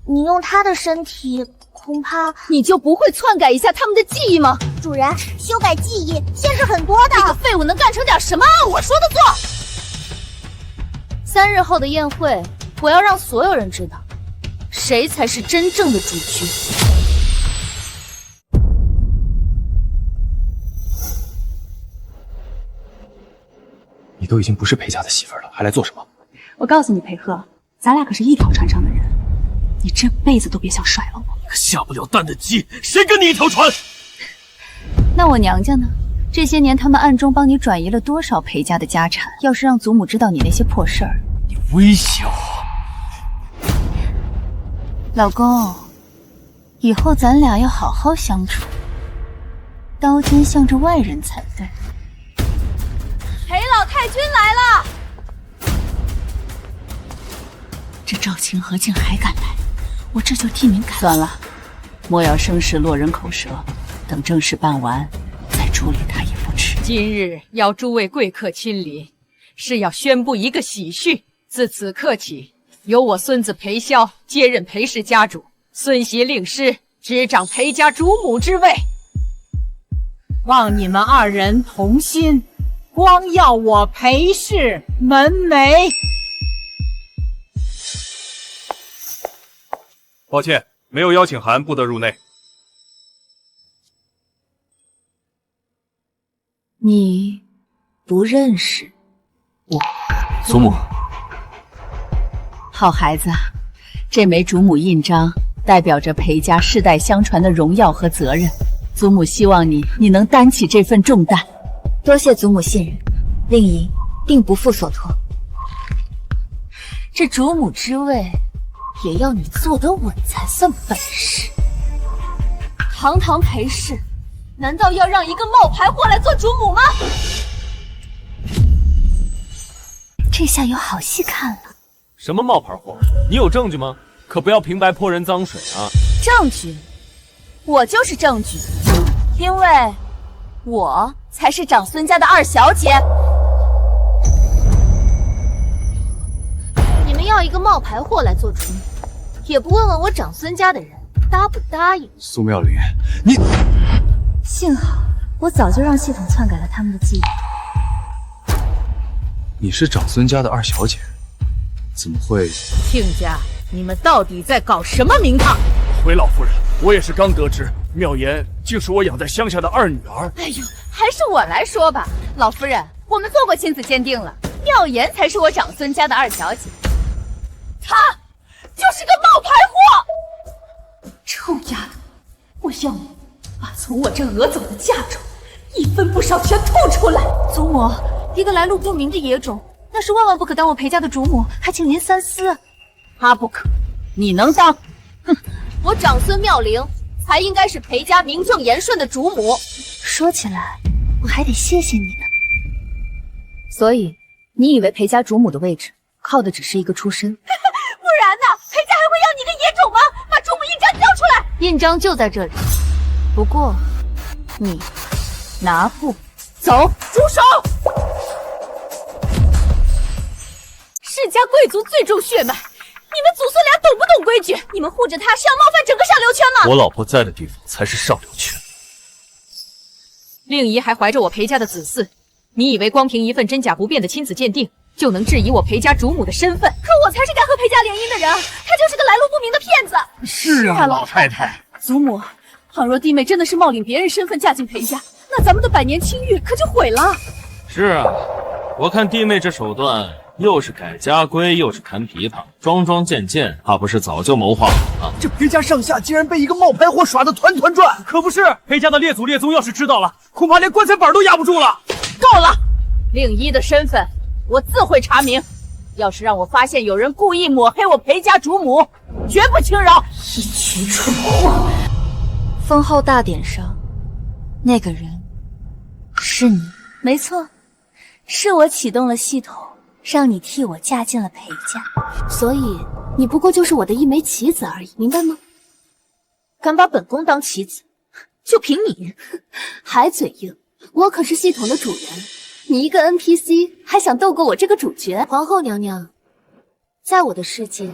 你用他的身体，恐怕你就不会篡改一下他们的记忆吗？主人，修改记忆限制很多的。这个废物能干成点什么？我说的做。3日后的宴会，我要让所有人知道，谁才是真正的主角。你都已经不是裴家的媳妇儿了，还来做什么？我告诉你，裴贺，咱俩可是一条船上的人，你这辈子都别想甩了我。下不了蛋的鸡，谁跟你一条船？那我娘家呢？这些年他们暗中帮你转移了多少裴家的家产？要是让祖母知道你那些破事儿，你威胁我？老公，以后咱俩要好好相处，刀尖向着外人才对。裴老太君来了！这赵清河竟还敢来，我这就替您看。算了，莫要生事落人口舌，等正事办完再处理他也不迟。今日邀诸位贵客亲临，是要宣布一个喜讯。自此刻起，由我孙子裴萧接任裴氏家主，孙媳令师执掌裴家主母之位。望你们2人同心，光耀我裴氏门楣。抱歉，没有邀请函，不得入内。你不认识我？祖母，好孩子，这枚主母印章代表着裴家世代相传的荣耀和责任。祖母希望你能担起这份重担。多谢祖母信任，令仪定不负所托。这主母之位，也要你坐得稳才算本事。堂堂裴氏，难道要让一个冒牌货来做主母吗？这下有好戏看了。什么冒牌货？你有证据吗？可不要平白泼人脏水啊！证据，我就是证据，因为我才是长孙家的2小姐。你们要一个冒牌货来做主母，也不问问我长孙家的人答不答应。苏妙玲，你幸好我早就让系统篡改了他们的记忆。你是长孙家的2小姐，怎么会？亲家，你们到底在搞什么名堂？回老夫人，我也是刚得知，妙言竟是我养在乡下的二女儿。哎呦，还是我来说吧，老夫人，我们做过亲子鉴定了，妙言才是我长孙家的二小姐，她就是个冒牌货！臭丫头，我要你把从我这讹走的嫁妆一分不少全吐出来！祖母，一个来路不明的野种，那是万万不可当我裴家的主母，还请您三思。她不可，你能当？哼，我长孙妙龄才应该是裴家名正言顺的主母。说起来，我还得谢谢你呢。所以，你以为裴家主母的位置靠的只是一个出身？不然呢？裴家还会要你个野种吗？把主母印章交出来！印章就在这里，不过你拿不走。住手！世家贵族最重血脉，你们祖孙俩懂不懂规矩？你们护着她是要冒犯整个上流圈吗？我老婆在的地方才是上流圈。令仪还怀着我裴家的子嗣，你以为光凭一份真假不辨的亲子鉴定就能质疑我裴家主母的身份？可我才是该和裴家联姻的人，他就是个来路不明的骗子。是啊，老太太。祖母，倘若弟妹真的是冒领别人身份嫁进裴家，那咱们的百年清誉可就毁了。是啊，我看弟妹这手段，又是改家规，又是弹琵琶，桩桩件件，怕不是早就谋划好了。这裴家上下竟然被一个冒牌货耍得团团转，可不是？裴家的列祖列宗要是知道了，恐怕连棺材板都压不住了。够了，令一的身份我自会查明。要是让我发现有人故意抹黑我裴家主母，绝不轻饶。一群蠢货！封后大典上，那个人是你。没错，是我启动了系统，让你替我嫁进了裴家。所以你不过就是我的一枚棋子而已，明白吗？敢把本宫当棋子，就凭你还嘴硬。我可是系统的主人，你一个 NPC 还想斗过我这个主角？皇后娘娘，在我的世界，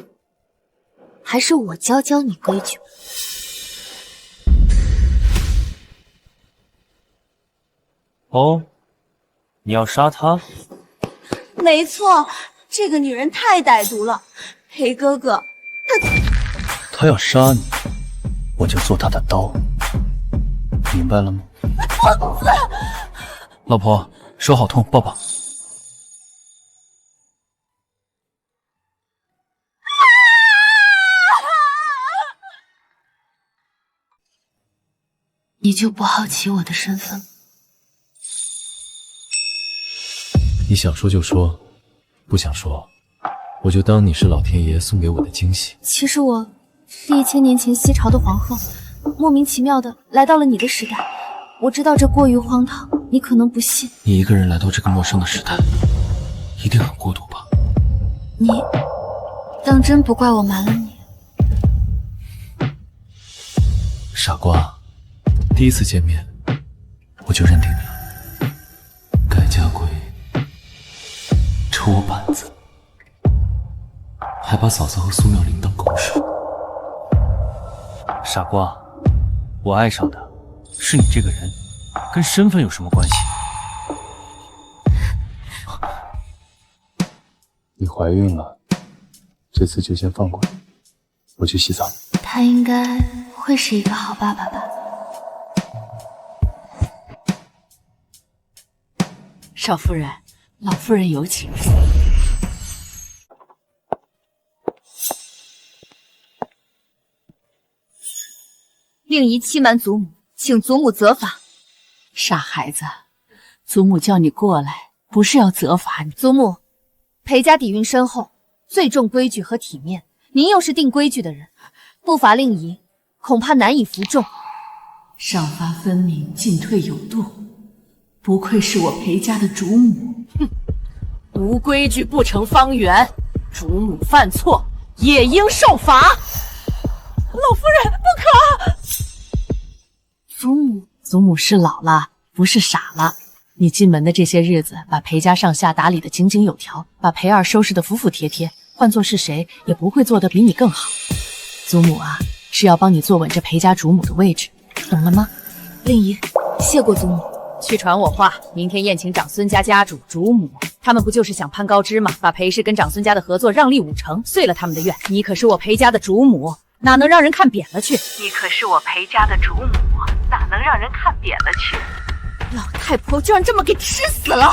还是我教你规矩吧。哦，你要杀他？没错，这个女人太歹毒了。裴哥哥，他要杀你，我就做他的刀，明白了吗？疯子！老婆，手好痛，抱抱。你就不好奇我的身份？你想说就说，不想说，我就当你是老天爷送给我的惊喜。其实我是1000年前西朝的皇后，莫名其妙的来到了你的时代。我知道这过于荒唐，你可能不信。你一个人来到这个陌生的时代，一定很孤独吧？你当真不怪我瞒了你？傻瓜，第一次见面我就认定你了。改家规，抽我板子，还把嫂嫂和苏妙龄当狗屎。傻瓜，我爱上的是你这个人，跟身份有什么关系？你怀孕了，这次就先放过你，我去洗澡。他应该会是一个好爸爸吧？少夫人，老夫人有请。令仪欺瞒祖母，请祖母责罚。傻孩子，祖母叫你过来，不是要责罚你。祖母，裴家底蕴深厚，最重规矩和体面，您又是定规矩的人，不罚令仪，恐怕难以服众。赏罚分明，进退有度，不愧是我裴家的主母。哼，无规矩不成方圆，主母犯错也应受罚。老夫人，不可！祖母是老了，不是傻了。你进门的这些日子，把裴家上下打理得井井有条，把裴二收拾得服服帖帖，换做是谁也不会做得比你更好。祖母啊，是要帮你坐稳这裴家主母的位置，懂了吗？令仪，谢过祖母。去传我话，明天宴请长孙家家主、主母，他们不就是想攀高枝吗？把裴氏跟长孙家的合作让利5成，遂了他们的愿。你可是我裴家的主母，哪能让人看扁了去？你可是我裴家的主母，哪能让人看扁了去？老太婆就让这么给吃死了！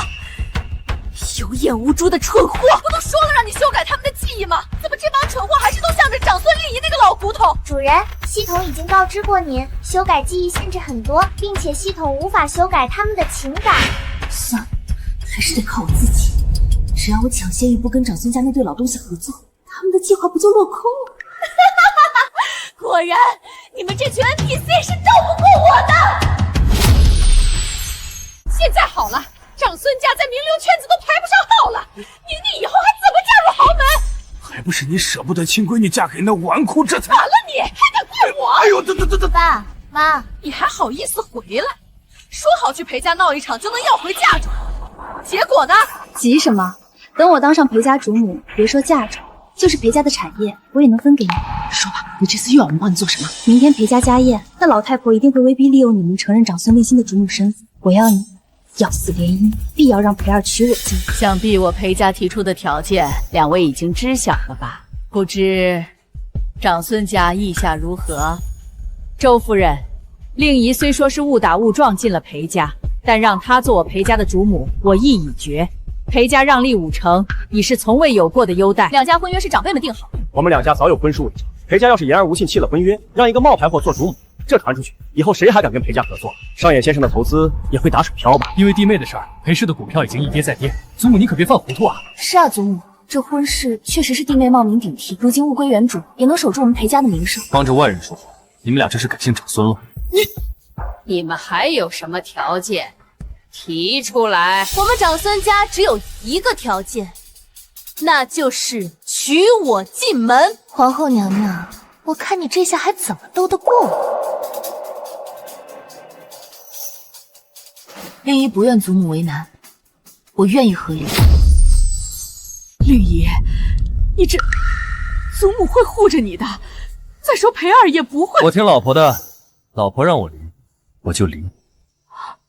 有眼无珠的蠢货！不都说了让你修改他们的记忆吗？怎么这帮蠢货还是都向着长孙丽仪那个老骨头？主人，系统已经告知过您，修改记忆限制很多，并且系统无法修改他们的情感。算了，还是得靠我自己。只要我抢先一步跟长孙家那对老东西合作，他们的计划不就落空了？果然，你们这群 NPC 是斗不过我的。现在好了。长孙家在名流圈子都排不上号了，宁宁以后还怎么嫁入豪门？还不是你舍不得亲闺女嫁给那纨绔，这才……完了你，还敢怪我？哎呦，这！爸妈，你还好意思回来？说好去裴家闹一场就能要回嫁妆，结果呢？急什么？等我当上裴家主母，别说嫁妆，就是裴家的产业，我也能分给你。说吧，你这次又要我们帮你做什么？明天裴家家宴，那老太婆一定会威逼利诱你们承认长孙令心的主母身份。我要你。要死联姻，必要让裴二娶我进。想必我裴家提出的条件，两位已经知晓了吧？不知长孙家意下如何？周夫人，令仪虽说是误打误撞进了裴家，但让她做我裴家的主母，我意已决。裴家让利5成，已是从未有过的优待。两家婚约是长辈们定好，我们两家早有婚书为证。裴家要是言而无信弃了婚约，让一个冒牌货做主母，这传出去，以后谁还敢跟裴家合作？上野先生的投资也会打水漂吧？因为弟妹的事儿，裴氏的股票已经一跌再跌。祖母，你可别犯糊涂啊！是啊，祖母，这婚事确实是弟妹冒名顶替，如今物归原主，也能守住我们裴家的名声。帮着外人说话，你们俩这是改姓长孙了？你们还有什么条件？提出来！我们长孙家只有一个条件，那就是娶我进门。皇后娘娘，我看你这下还怎么斗得过我？令仪不愿祖母为难，我愿意和离。令仪，你这祖母会护着你的。再说裴二也不会。我听老婆的，老婆让我离，我就离。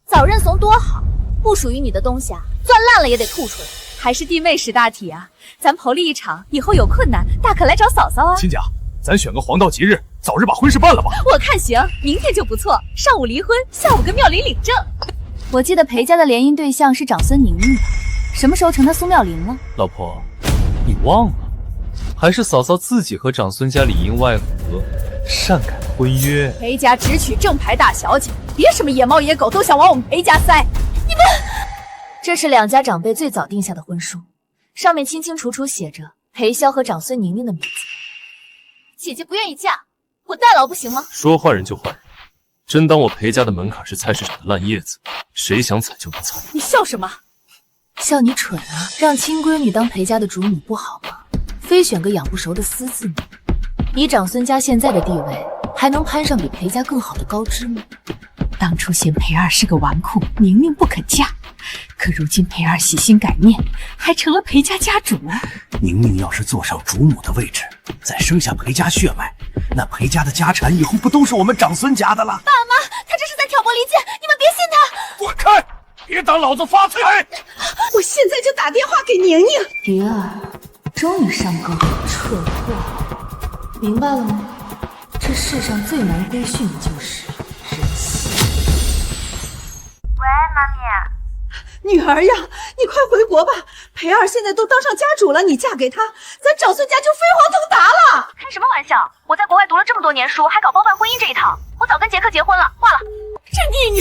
早认怂多好，不属于你的东西啊，攥烂了也得吐出来。还是弟妹识大体啊，咱妯娌一场，以后有困难大可来找嫂嫂啊。亲家，咱选个黄道吉日，早日把婚事办了吧。我看行，明天就不错，上午离婚，下午跟庙里领证。我记得裴家的联姻对象是长孙宁宁吧？什么时候成他苏妙龄了？老婆，你忘了？还是嫂嫂自己和长孙家里应外合，擅改婚约。裴家只娶正牌大小姐，别什么野猫野狗都想往我们裴家塞。你们，这是两家长辈最早定下的婚书，上面清清楚楚写着裴萧和长孙宁宁的名字。姐姐不愿意嫁，我代劳不行吗？说换人就换人，真当我裴家的门槛是菜市场的烂叶子，谁想踩就能踩？你笑什么？笑你蠢啊！让亲闺女当裴家的主母不好吗？非选个养不熟的私自女。以长孙家现在的地位，还能攀上比裴家更好的高枝吗？当初嫌裴二是个纨绔，宁宁不肯嫁，可如今裴二洗心改面，还成了裴家家主。宁宁要是坐上主母的位置，再生下裴家血脉，那裴家的家产以后不都是我们长孙家的了？爸妈，他这是在挑拨离间，你们别信他！滚开！别挡老子发财！我现在就打电话给宁宁。蝶儿，终于上钩，蠢货，明白了吗？这世上最难规训的就是人心。喂，妈咪。女儿呀，你快回国吧！裴二现在都当上家主了，你嫁给他，咱长孙家就飞黄腾达了。开什么玩笑！我在国外读了这么多年书，还搞包办婚姻这一套，我早跟杰克结婚了，挂了。这逆女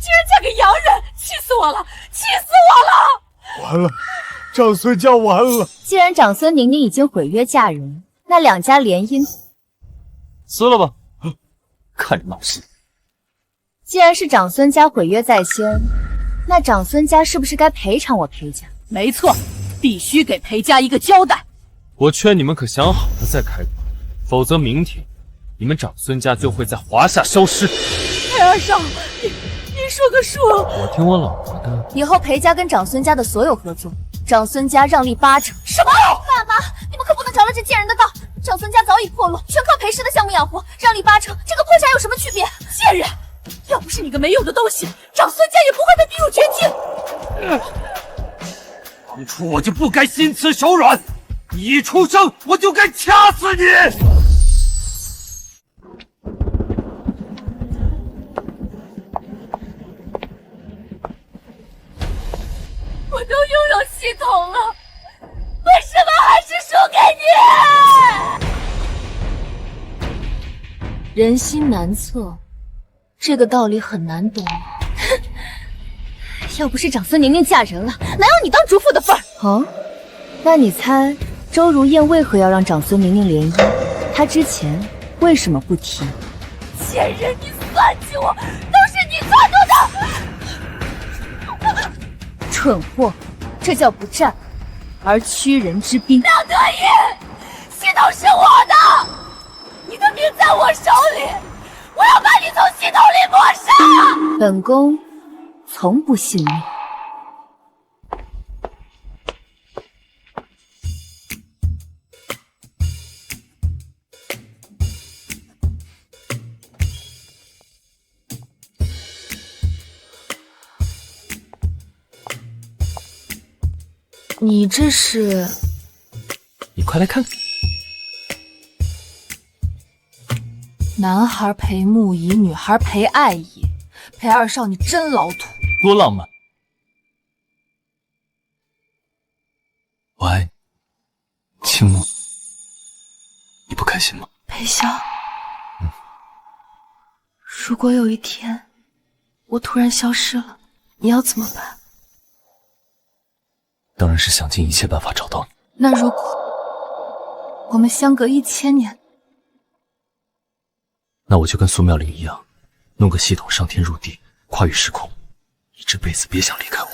竟然嫁给洋人，气死我了！气死我了！完了，长孙家完了。既然长孙宁宁已经毁约嫁人，那两家联姻撕了吧，看着闹事。既然是长孙家毁约在先，那长孙家是不是该赔偿我裴家？没错，必须给裴家一个交代。我劝你们可想好了再开口，否则明天你们长孙家就会在华夏消失。裴二少，您说个数。我听我老婆的。以后裴家跟长孙家的所有合作，长孙家让利8成。什么？爸妈，你们可不能着了这贱人的道。长孙家早已破落，全靠裴氏的项目养活，让利8成，这个破产有什么区别？贱人！要不是你个没用的东西，长孙家也不会被逼入绝境。当初我就不该心慈手软，你一出生我就该掐死你！我都拥有系统了，为什么还是输给你？人心难测，这个道理很难懂。要不是长孙宁宁嫁人了，哪有你当主妇的份儿？哦，那你猜周如燕为何要让长孙宁宁联姻？她之前为什么不提？贱人，你算计我，都是你做的！蠢货，这叫不战而屈人之兵。梁得意，系统是我的，你的命在我手里，我要把你从系统里抹杀。本宫从不信命。你这是？你快来看，男孩陪木仪，女孩陪爱仪，陪二少你真老土，多浪漫！我爱你，青木，你不开心吗？裴萧，如果有一天我突然消失了，你要怎么办？当然是想尽一切办法找到你。那如果我们相隔1000年，那我就跟苏妙玲一样，弄个系统上天入地，跨越时空，你这辈子别想离开我。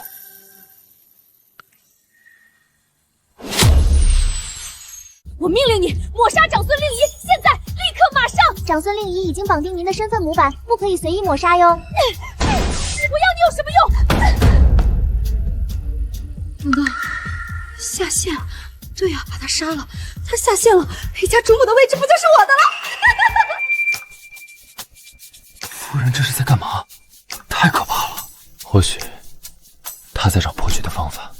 我命令你抹杀长孙令仪，现在立刻马上！长孙令仪已经绑定您的身份模板，不可以随意抹杀哟。我要你有什么用？难道下线？对呀，把他杀了，他下线了，裴家主母的位置不就是我的了？夫人这是在干嘛？太可怕了！或许他在找破局的方法。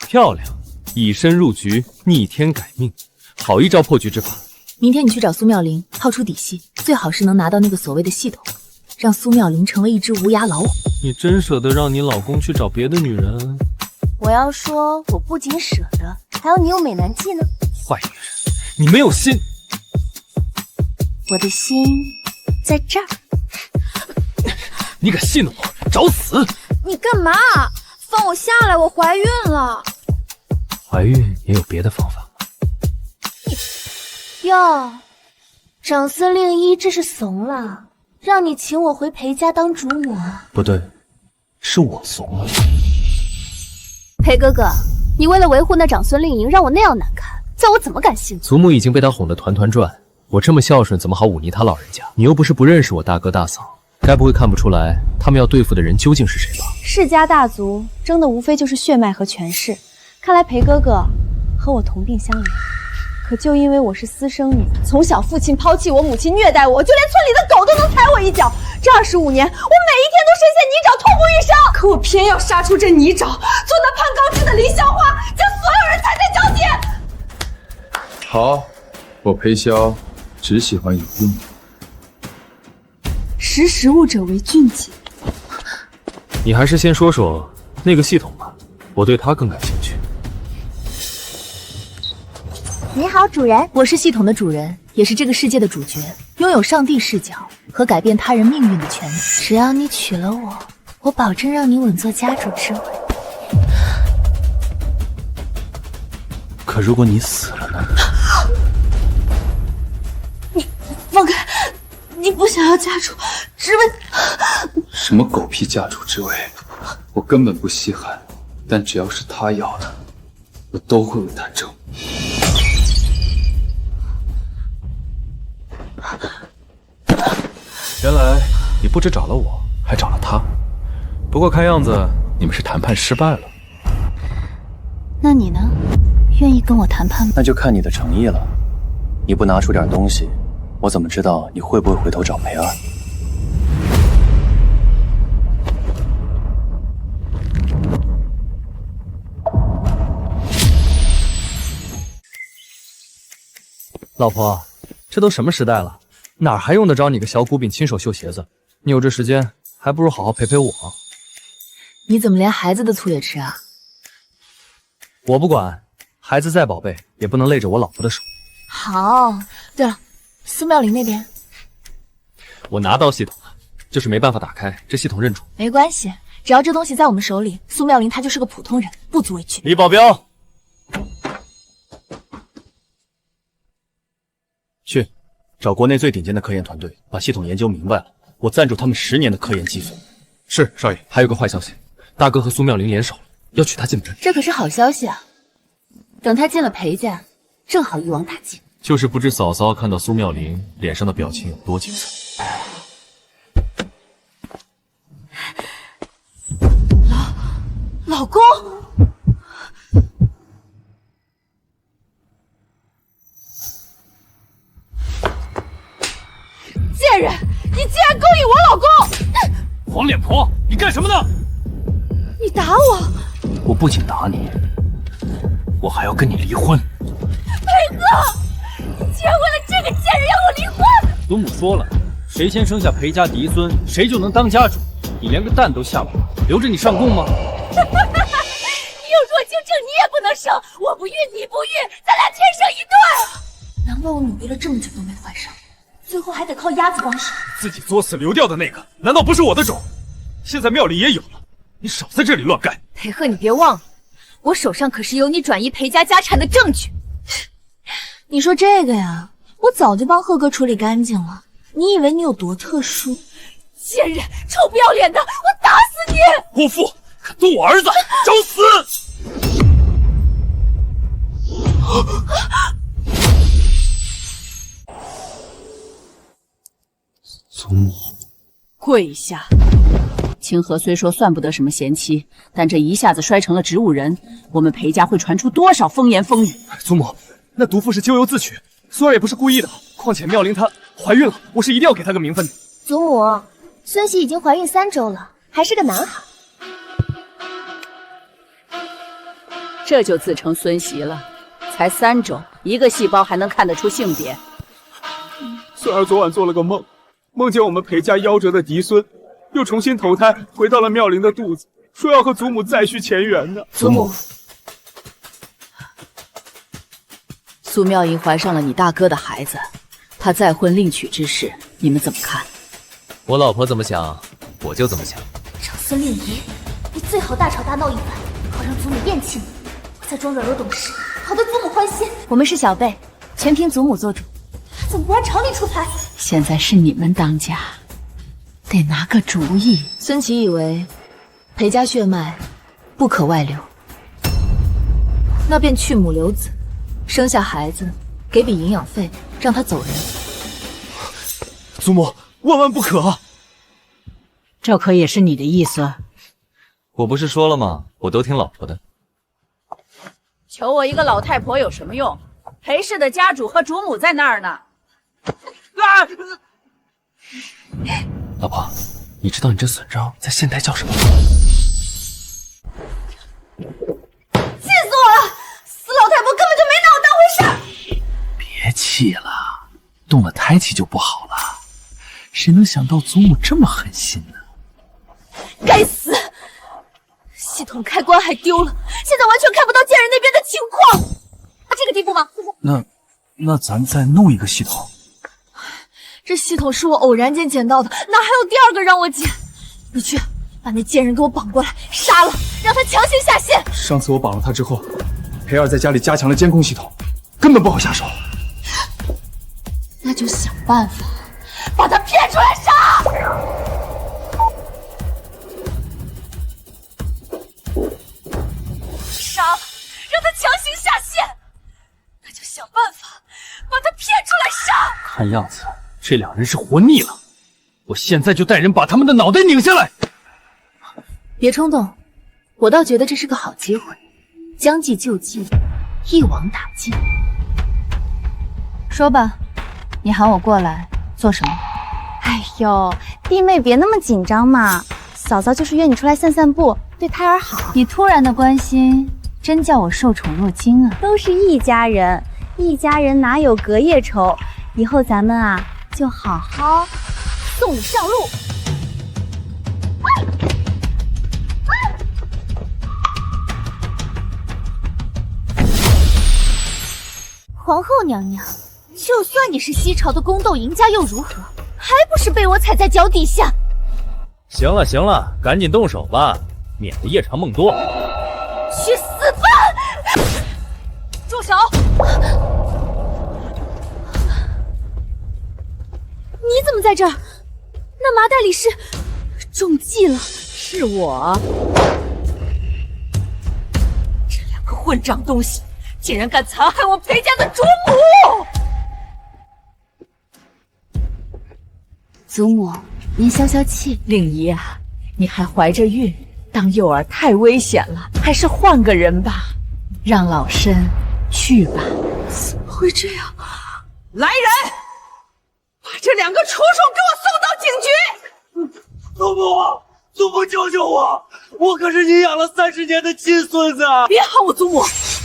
漂亮，以身入局，逆天改命，好一招破局之法。明天你去找苏妙玲，套出底细，最好是能拿到那个所谓的系统，让苏妙玲成为一只无牙老虎。你真舍得让你老公去找别的女人？我要说，我不仅舍得，还有你有美男计呢。坏女人，你没有心。我的心在这儿。你敢戏弄我，找死！你干嘛？放我下来，我怀孕了。怀孕也有别的方法。哟，长孙令一这是怂了，让你请我回裴家当主母。不对，是我怂了。裴哥哥，你为了维护那长孙令莹，让我那样难看，叫我怎么敢信？祖母已经被他哄得团团转，我这么孝顺，怎么好忤逆他老人家？你又不是不认识我大哥大嫂，该不会看不出来他们要对付的人究竟是谁吧？世家大族争的无非就是血脉和权势，看来裴哥哥和我同病相怜。可就因为我是私生女，从小父亲抛弃我，母亲虐待我，就连村里的狗都能踩我一脚。这25年，我每一天都深陷泥沼，痛不欲生。可我偏要杀出这泥沼，做那攀高枝的凌霄花，将所有人踩在脚底。好，我裴萧只喜欢有用的。识时务者为俊杰。你还是先说说那个系统吧，我对它更感兴趣。你好，主人。我是系统的主人，也是这个世界的主角，拥有上帝视角和改变他人命运的权利。只要你娶了我，我保证让你稳坐家主之位。可如果你死了呢？你放开！你不想要家主之位？什么狗屁家主之位，我根本不稀罕。但只要是他要的，我都会为他争。原来你不止找了我，还找了他。不过看样子你们是谈判失败了。那你呢？愿意跟我谈判吗？那就看你的诚意了。你不拿出点东西，我怎么知道你会不会回头找裴二？老婆，这都什么时代了，哪还用得着你个小骨饼亲手绣鞋子？你有这时间，还不如好好陪陪我。你怎么连孩子的醋也吃啊？我不管，孩子再宝贝，也不能累着我老婆的手。好，对了，苏妙玲那边我拿到系统了，就是没办法打开，这系统认主。没关系，只要这东西在我们手里，苏妙玲她就是个普通人，不足为惧。李保镖，去找国内最顶尖的科研团队，把系统研究明白了，我赞助他们10年的科研积分。是，少爷。还有个坏消息，大哥和苏妙玲联手了，要娶她进门。这可是好消息啊！等她进了裴家，正好一网打尽。就是不知嫂嫂看到苏妙玲脸上的表情有多精彩。老公，贱人，你竟然勾引我老公！黄脸婆，你干什么呢？你打我！我不仅打你，我还要跟你离婚。裴哥，你竟然为了这个贱人要我离婚！祖母说了，谁先生下裴家嫡孙，谁就能当家主。你连个蛋都下不了，留着你上供吗？你有弱精症，你也不能生，我不孕你不育，咱俩天生一对。难怪我努力了这么久都没怀上，最后还得靠鸭子帮手。自己作死流掉的那个，难道不是我的种？现在庙里也有了，你少在这里乱干。裴鹤，你别忘了，我手上可是有你转移裴家家产的证据。你说这个呀，我早就帮鹤哥处理干净了。你以为你有多特殊？贱人，臭不要脸的，我打死你！泼妇，敢动我儿子，找死！祖母，跪下！清河虽说算不得什么贤妻，但这一下子摔成了植物人，我们裴家会传出多少风言风语？祖母，那毒妇是咎由自取，孙儿也不是故意的。况且妙玲她怀孕了，我是一定要给她个名分的。祖母，孙喜已经怀孕3周了，还是个男孩。这就自称孙媳了，才3周，一个细胞还能看得出性别？孙儿昨晚做了个梦，梦见我们裴家夭折的嫡孙，又重新投胎回到了妙龄的肚子，说要和祖母再续前缘呢。祖母，苏妙莹怀上了你大哥的孩子，她再婚另娶之事，你们怎么看？我老婆怎么想，我就怎么想。长孙令仪，你最好大吵大闹一番，好让祖母厌弃你，我再装软弱懂事，好得祖母欢心。我们是小辈，全凭祖母做主。怎么不按常理出牌？现在是你们当家，得拿个主意。孙琦以为裴家血脉不可外流，那便去母留子，生下孩子，给笔营养费，让他走人。祖母，万万不可！这可也是你的意思？我不是说了吗？我都听老婆的。求我一个老太婆有什么用？裴氏的家主和主母在那儿呢。老婆，你知道你这损招在现代叫什么吗？气死我了！死老太婆根本就没拿我当回事。别气了，动了胎气就不好了。谁能想到祖母这么狠心呢？该死！系统开关还丢了，现在完全看不到贱人那边的情况。这个地步吗？那咱再弄一个系统。这系统是我偶然间捡到的，哪还有第2个让我捡？你去把那贱人给我绑过来，杀了，让他强行下线。上次我绑了他之后，裴儿在家里加强了监控系统，根本不好下手。那就想办法把他骗出来杀！杀了，让他强行下线。那就想办法把他骗出来杀。看样子这2人是活腻了，我现在就带人把他们的脑袋拧下来。别冲动，我倒觉得这是个好机会，将计就计，一网打尽。说吧，你喊我过来做什么？哎呦，弟妹别那么紧张嘛，嫂嫂就是约你出来散散步，对胎儿好。你突然的关心，真叫我受宠若惊啊！都是一家人，一家人哪有隔夜仇？以后咱们啊，就好好送你上路。皇后娘娘，就算你是西朝的宫斗赢家又如何？还不是被我踩在脚底下？行了行了，赶紧动手吧，免得夜长梦多。去死吧！住手！你怎么在这儿？那麻袋里是中计了。是我。这两个混账东西，竟然敢残害我裴家的主母！祖母，您消消气。令仪啊，你还怀着孕，当诱饵太危险了，还是换个人吧。让老身去吧。怎么会这样？来人，把这两个畜生给我送到警局！祖母，祖母救救我！我可是你养了30年的亲孙子！别喊我祖母，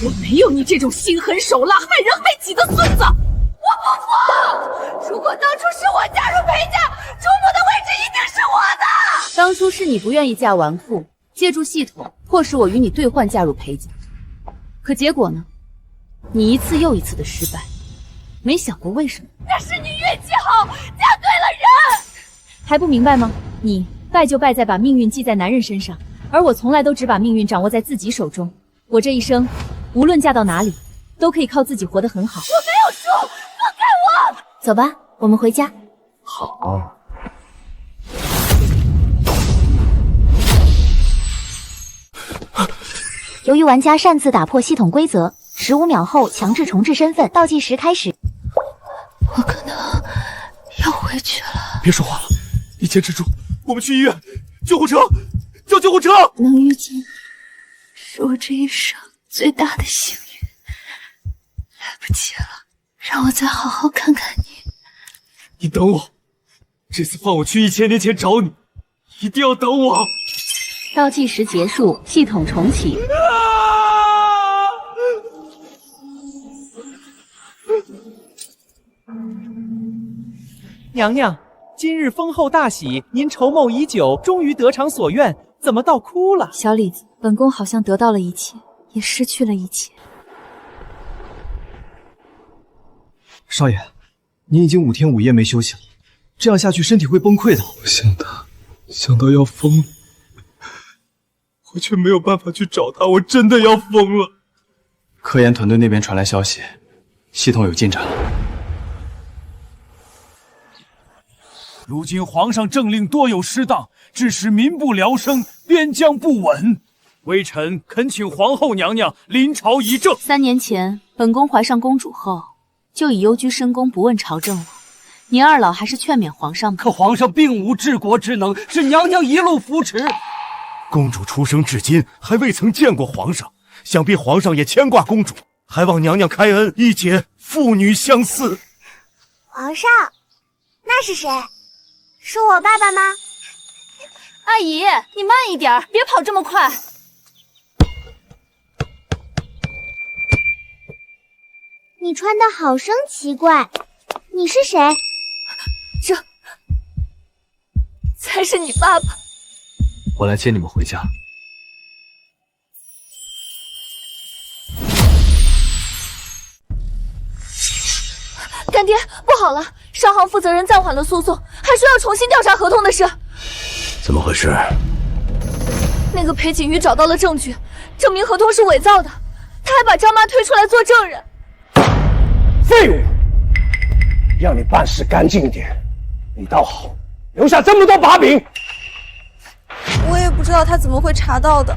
我没有你这种心狠手辣、害人害己的孙子。我不服！如果当初是我加入裴家，主母的位置一定是我的。当初是你不愿意嫁纨绔，借助系统迫使我与你兑换嫁入裴家，可结果呢？你一次又一次的失败，没想过为什么？那是你运气好，嫁对了人。还不明白吗？你败就败在把命运系在男人身上，而我从来都只把命运掌握在自己手中。我这一生，无论嫁到哪里，都可以靠自己活得很好。我没有输，放开我！走吧，我们回家。好。由于玩家擅自打破系统规则，15秒后强制重置身份，倒计时开始。我可能要回去了。别说话了，你坚持住，我们去医院，救护车，叫救护车！能遇见你，是我这一生最大的幸运。来不及了，让我再好好看看你。你等我，这次放我去1000年前找你，一定要等我。倒计时结束，系统重启。娘娘，今日封后大喜，您筹谋已久，终于得偿所愿，怎么到哭了？小李子，本宫好像得到了一切，也失去了一切。少爷，您已经5天5夜没休息了，这样下去身体会崩溃的。我想到要疯了，我却没有办法去找他，我真的要疯了。科研团队那边传来消息，系统有进展了。如今皇上政令多有失当，致使民不聊生，边疆不稳。微臣恳请皇后娘娘临朝议政。3年前，本宫怀上公主后，就已幽居深宫，不问朝政了。您二老还是劝勉皇上吧。可皇上并无治国之能，是娘娘一路扶持。公主出生至今还未曾见过皇上，想必皇上也牵挂公主，还望娘娘开恩，一解父女相思。皇上，那是谁？是我爸爸吗？阿姨，你慢一点，别跑这么快。你穿的好生奇怪，你是谁？这才是你爸爸。我来接你们回家。干爹，不好了！商行负责人暂缓了诉讼，还需要重新调查合同的事。怎么回事？那个裴景瑜找到了证据，证明合同是伪造的，他还把张妈推出来做证人。废物！让你办事干净一点，你倒好，留下这么多把柄。我也不知道他怎么会查到的，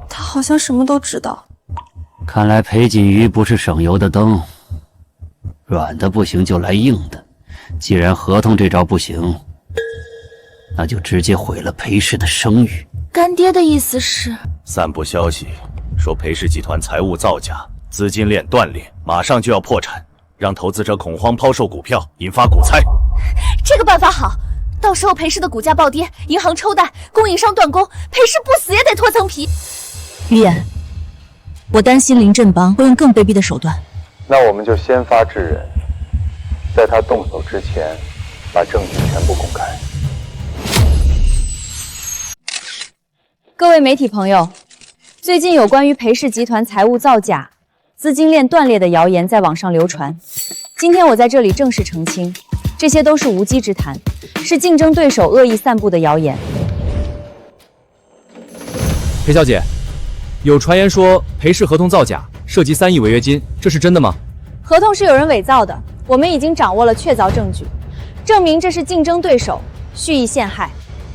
他好像什么都知道。看来裴锦瑜不是省油的灯，软的不行就来硬的。既然合同这招不行，那就直接毁了裴氏的声誉。干爹的意思是？散布消息说裴氏集团财务造假，资金链断裂，马上就要破产，让投资者恐慌抛售股票，引发股灾。这个办法好，到时候裴氏的股价暴跌，银行抽贷，供应商断供，裴氏不死也得脱层皮。于言，我担心临阵帮会用更卑鄙的手段那我们就先发制人，在他动手之前，把证据全部公开。各位媒体朋友，最近有关于裴氏集团财务造假、资金链断裂的谣言在网上流传。今天我在这里正式澄清，这些都是无稽之谈，是竞争对手恶意散布的谣言。裴小姐，有传言说裴氏合同造假，涉及3亿违约金，这是真的吗？合同是有人伪造的，我们已经掌握了确凿证据，证明这是竞争对手蓄意陷害。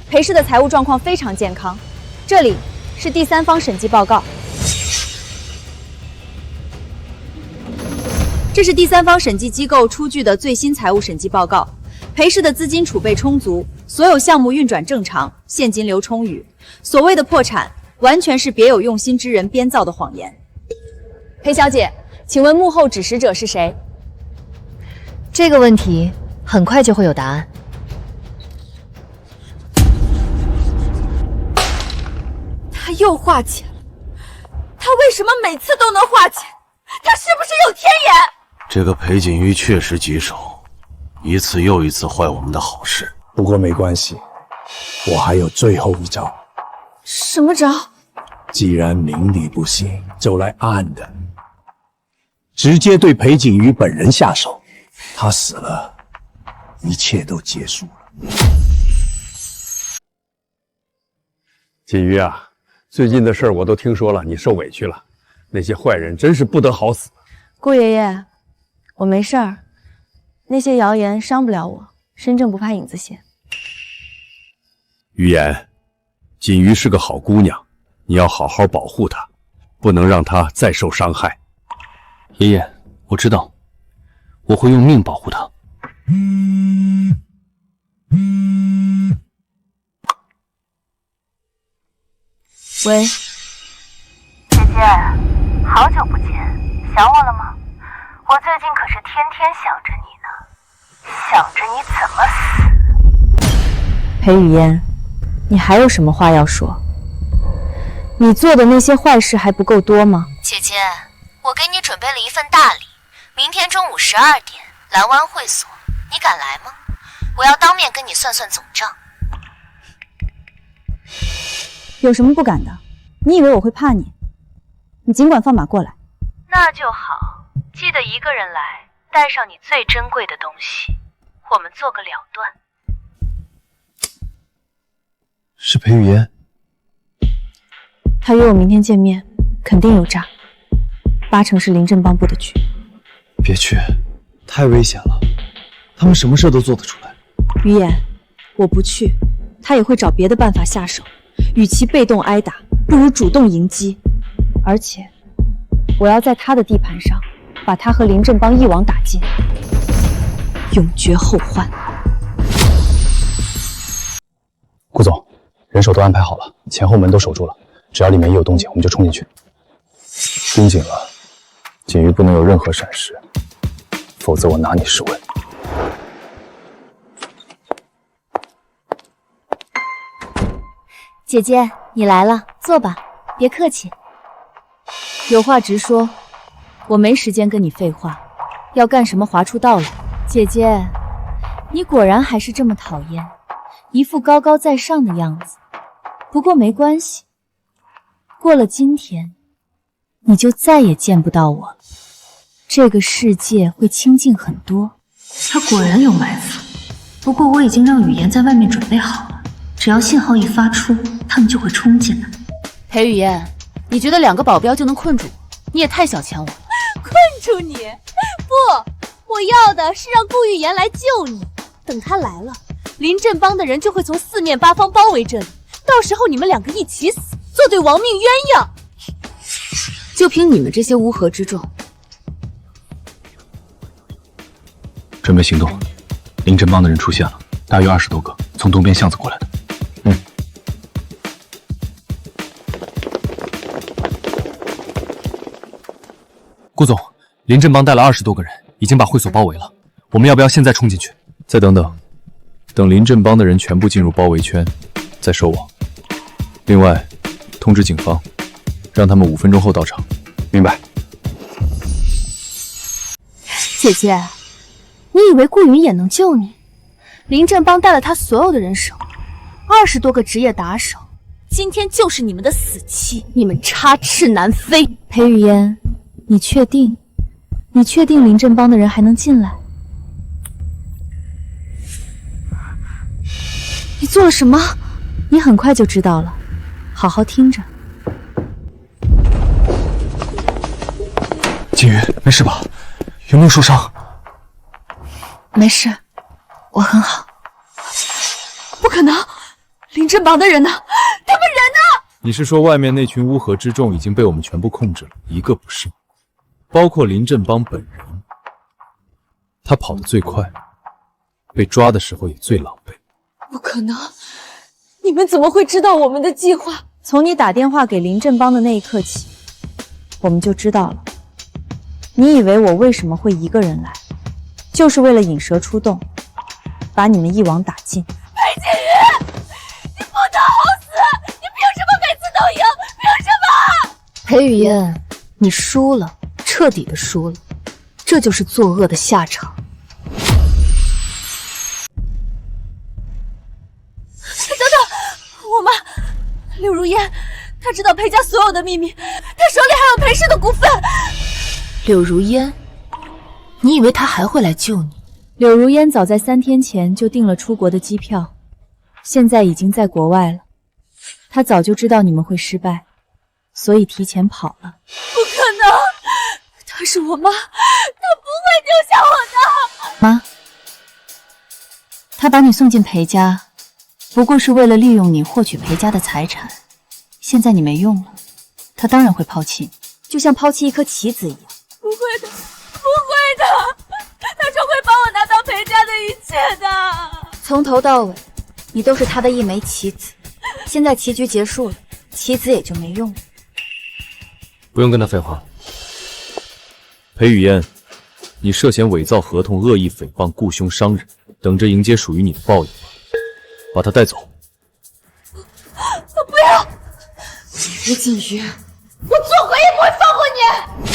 裴氏的财务状况非常健康。这里是第三方审计报告。这是第三方审计机构出具的最新财务审计报告。裴氏的资金储备充足，所有项目运转正常，现金流充裕。所谓的破产，完全是别有用心之人编造的谎言。裴小姐，请问幕后指使者是谁？这个问题很快就会有答案。他又花钱了，他为什么每次都能花钱？他是不是有天眼？这个裴锦瑜确实棘手，一次又一次坏我们的好事。不过没关系，我还有最后一招。什么招？既然明里不行，就来暗的，直接对裴锦瑜本人下手。他死了，一切都结束了。锦瑜啊，最近的事儿我都听说了，你受委屈了。那些坏人真是不得好死。顾爷爷，我没事儿，那些谣言伤不了我，身正不怕影子斜。于言，锦瑜是个好姑娘，你要好好保护她，不能让她再受伤害。爷爷，我知道，我会用命保护她。喂，姐姐，好久不见，想我了吗？我最近可是天天想着你呢，想着你怎么死。裴雨嫣，你还有什么话要说？你做的那些坏事还不够多吗？姐姐，我给你准备了一份大礼，明天中午12点，蓝湾会所，你敢来吗？我要当面跟你算算总账。有什么不敢的？你以为我会怕你？你尽管放马过来。那就好，记得一个人来，带上你最珍贵的东西，我们做个了断。是裴雨嫣。他约我明天见面，肯定有诈，8成是临阵帮部的局。别去，太危险了，他们什么事都做得出来。于言，我不去，他也会找别的办法下手。与其被动挨打，不如主动迎击。而且，我要在他的地盘上，把他和临阵帮一网打尽，永绝后患。顾总，人手都安排好了，前后门都守住了，只要里面一有动静，我们就冲进去。盯紧了，锦瑜不能有任何闪失，否则我拿你试问。姐姐，你来了，坐吧，别客气。有话直说，我没时间跟你废话，要干什么划出道来。姐姐，你果然还是这么讨厌，一副高高在上的样子。不过没关系，过了今天，你就再也见不到我了。这个世界会清静很多。他果然有埋伏，不过我已经让语言在外面准备好了，只要信号一发出，他们就会冲进来。裴雨嫣，你觉得2个保镖就能困住我？你也太小瞧我了。困住你？不，我要的是让顾玉言来救你。等他来了，临阵帮的人就会从4面8方包围这里，到时候你们2个一起死，做对亡命鸳鸯。就凭你们这些乌合之众，准备行动，临阵帮的人出现了，大约20多个，从东边巷子过来的。顾总，临阵帮带了20多个人，已经把会所包围了。我们要不要现在冲进去？再等等，等临阵帮的人全部进入包围圈，再收网。另外，通知警方，让他们5分钟后到场。明白。姐姐，你以为顾云也能救你？林振邦带了他所有的人手，20多个职业打手，今天就是你们的死期，你们插翅难飞。裴雨嫣，你确定？你确定林振邦的人还能进来？你做了什么？你很快就知道了，好好听着。景瑜，没事吧？有没有受伤？没事，我很好。不可能，林振邦的人呢？他们人呢？你是说外面那群乌合之众已经被我们全部控制了，一个不剩，包括林振邦本人。他跑得最快，被抓的时候也最狼狈。不可能，你们怎么会知道我们的计划？从你打电话给林振邦的那一刻起，我们就知道了。你以为我为什么会一个人来，就是为了引蛇出洞，把你们一网打尽。裴景瑜，你不得好死！你凭什么每次都赢？凭什么？裴雨嫣，你输了，彻底的输了，这就是作恶的下场。等等，我妈柳如烟，她知道裴家所有的秘密，她手里还有裴氏的股份。柳如烟，你以为他还会来救你？柳如烟早在3天前就订了出国的机票，现在已经在国外了。他早就知道你们会失败，所以提前跑了。不可能，她是我妈，她不会丢下我的。妈，他把你送进裴家，不过是为了利用你获取裴家的财产。现在你没用了，他当然会抛弃你，就像抛弃一颗棋子一样。不会的，不会的，他终会帮我拿到裴家的一切的。从头到尾，你都是他的一枚棋子。现在棋局结束了，棋子也就没用了。不用跟他废话。裴雨嫣，你涉嫌伪造合同、恶意诽谤、雇凶伤人，等着迎接属于你的报应吧。把他带走。不要！裴景瑜，我做鬼也不会放过你！